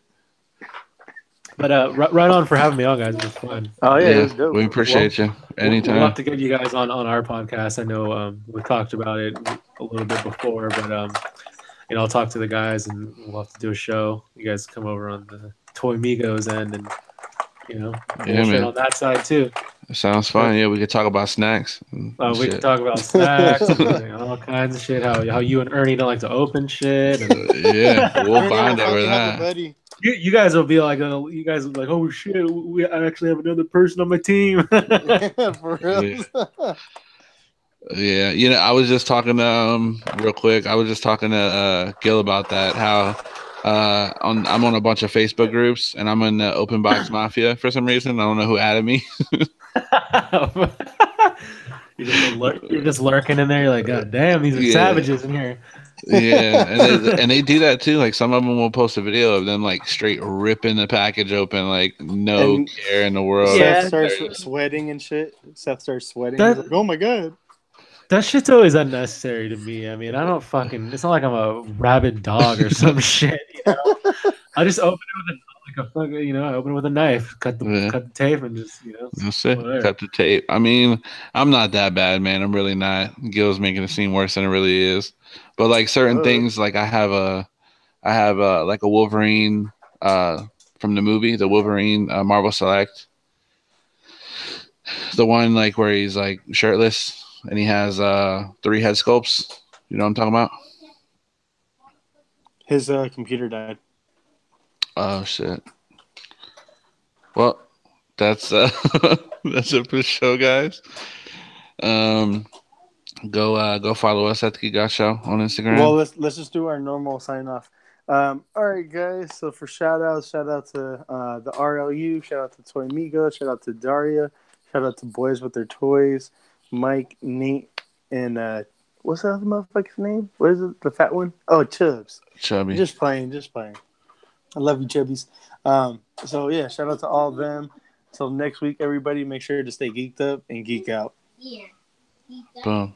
But right on for having me on, guys. It was fun. Oh yeah, it Yeah, was dope. we appreciate you We'll anytime. have to get you guys on our podcast. I know we talked about it a little bit before, but I'll talk to the guys and we'll have to do a show. You guys come over on the Toy Migos end and Yeah, bullshit man. on that side too. Sounds fun. Yeah, we could talk about snacks. And We shit. can talk about snacks and all kinds of shit. How you and Ernie don't like to open shit. And Yeah, we'll Ernie bond will over finally have a that. buddy. you guys will be like, you guys will be like, oh shit, I actually have another person on my team. For real. Yeah, you know, I was just talking to real quick. I was just talking to Gil about that. How I'm on a bunch of Facebook groups and I'm in the Open Box Mafia for some reason. I don't know who added me. You're just lurking in there. You're like, God damn, these are Yeah. savages in here. Yeah, and they do that too. Like some of them will post a video of them like straight ripping the package open, like no And care in the world. Yeah. Seth starts sweating and shit. Seth starts sweating. That- He's like, oh my god. That shit's always unnecessary to me. I mean, I don't fucking. It's not like I'm a rabid dog or some shit. You know? I just open it with a fucking. I open it with a knife, cut the tape, and just That's it. whatever. Cut the tape. I mean, I'm not that bad, man. I'm really not. Gil's making it seem worse than it really is. But like certain things, like I have like a Wolverine from the movie, the Wolverine Marvel Select, the one like where he's like shirtless and he has 3 head sculpts. You know what I'm talking about? His computer died. Oh shit. Well, that's that's it for the show, guys. Go follow us at the Geek Out Show on Instagram. Well, let's just do our normal sign off. All right, guys. So for shout out to the RLU, shout out to Toy Migo, shout out to Daria, shout out to Boys with Their Toys, Mike, Nate, and what's the other motherfucker's name? What is it? The fat one? Oh, Chubbs. Chubby. Just playing. I love you, Chubbies. So yeah, shout out to all of them. Till next week, everybody, make sure to stay geeked up and geek out. Yeah. Boom.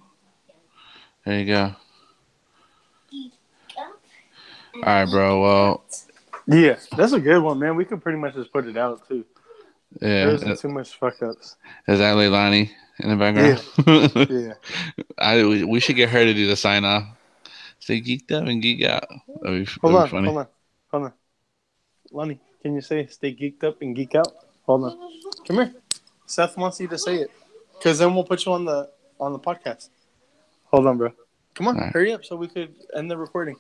There you go. All right, bro. Well, Yeah, that's a good one, man. We could pretty much just put it out too. yeah. There isn't too much fuck ups. Is that Leilani in the background? Yeah. We should get her to do the sign off. Say geeked up and geek out. That'd be funny. Hold on. Lonnie, can you say stay geeked up and geek out? Hold on. Come here. Seth wants you to say it. Because then we'll put you on the podcast. Hold on, bro. Come on, right. Hurry up so we could end the recording.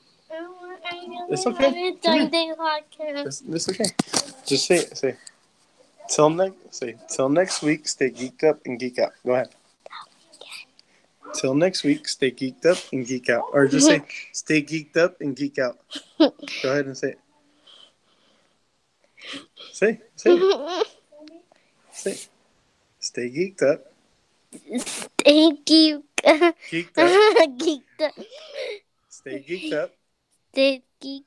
It's okay. It's okay. Just say it. Say. Till next week, stay geeked up and geek out. Go ahead. Till next week, stay geeked up and geek out. Or just say, stay geeked up and geek out. Go ahead and say it. Say it. Say it. Stay geeked up. Thank you. Geeked up. Geeked up. Stay geeked up Stay geeked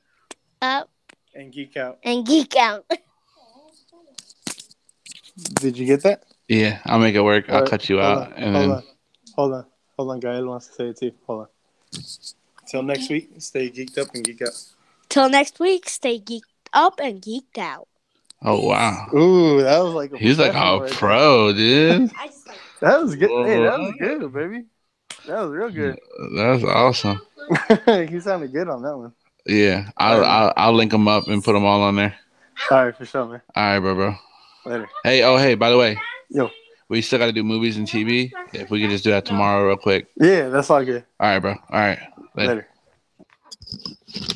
up and geek out. and geek out. Did you get that? Yeah, I'll make it work. I'll Alright, cut you hold out. on, hold on. Gael wants to say it too. Hold on. Till next week, stay geeked up and geek out. Till next week, stay geeked up and geeked out. Oh wow. Ooh, that was like He's like professional a right pro, dude. I just like there. That was good. Hey, that was good, baby. That was real good. That's awesome. He sounded good on that one. Yeah, I'll link them up and put them all on there. All right, for sure, man. All right, bro. Later. Hey, by the way, Yo. we still got to do movies and TV. If we could just do that tomorrow, real quick. Yeah, that's all good. All right, bro. All right, later. Later.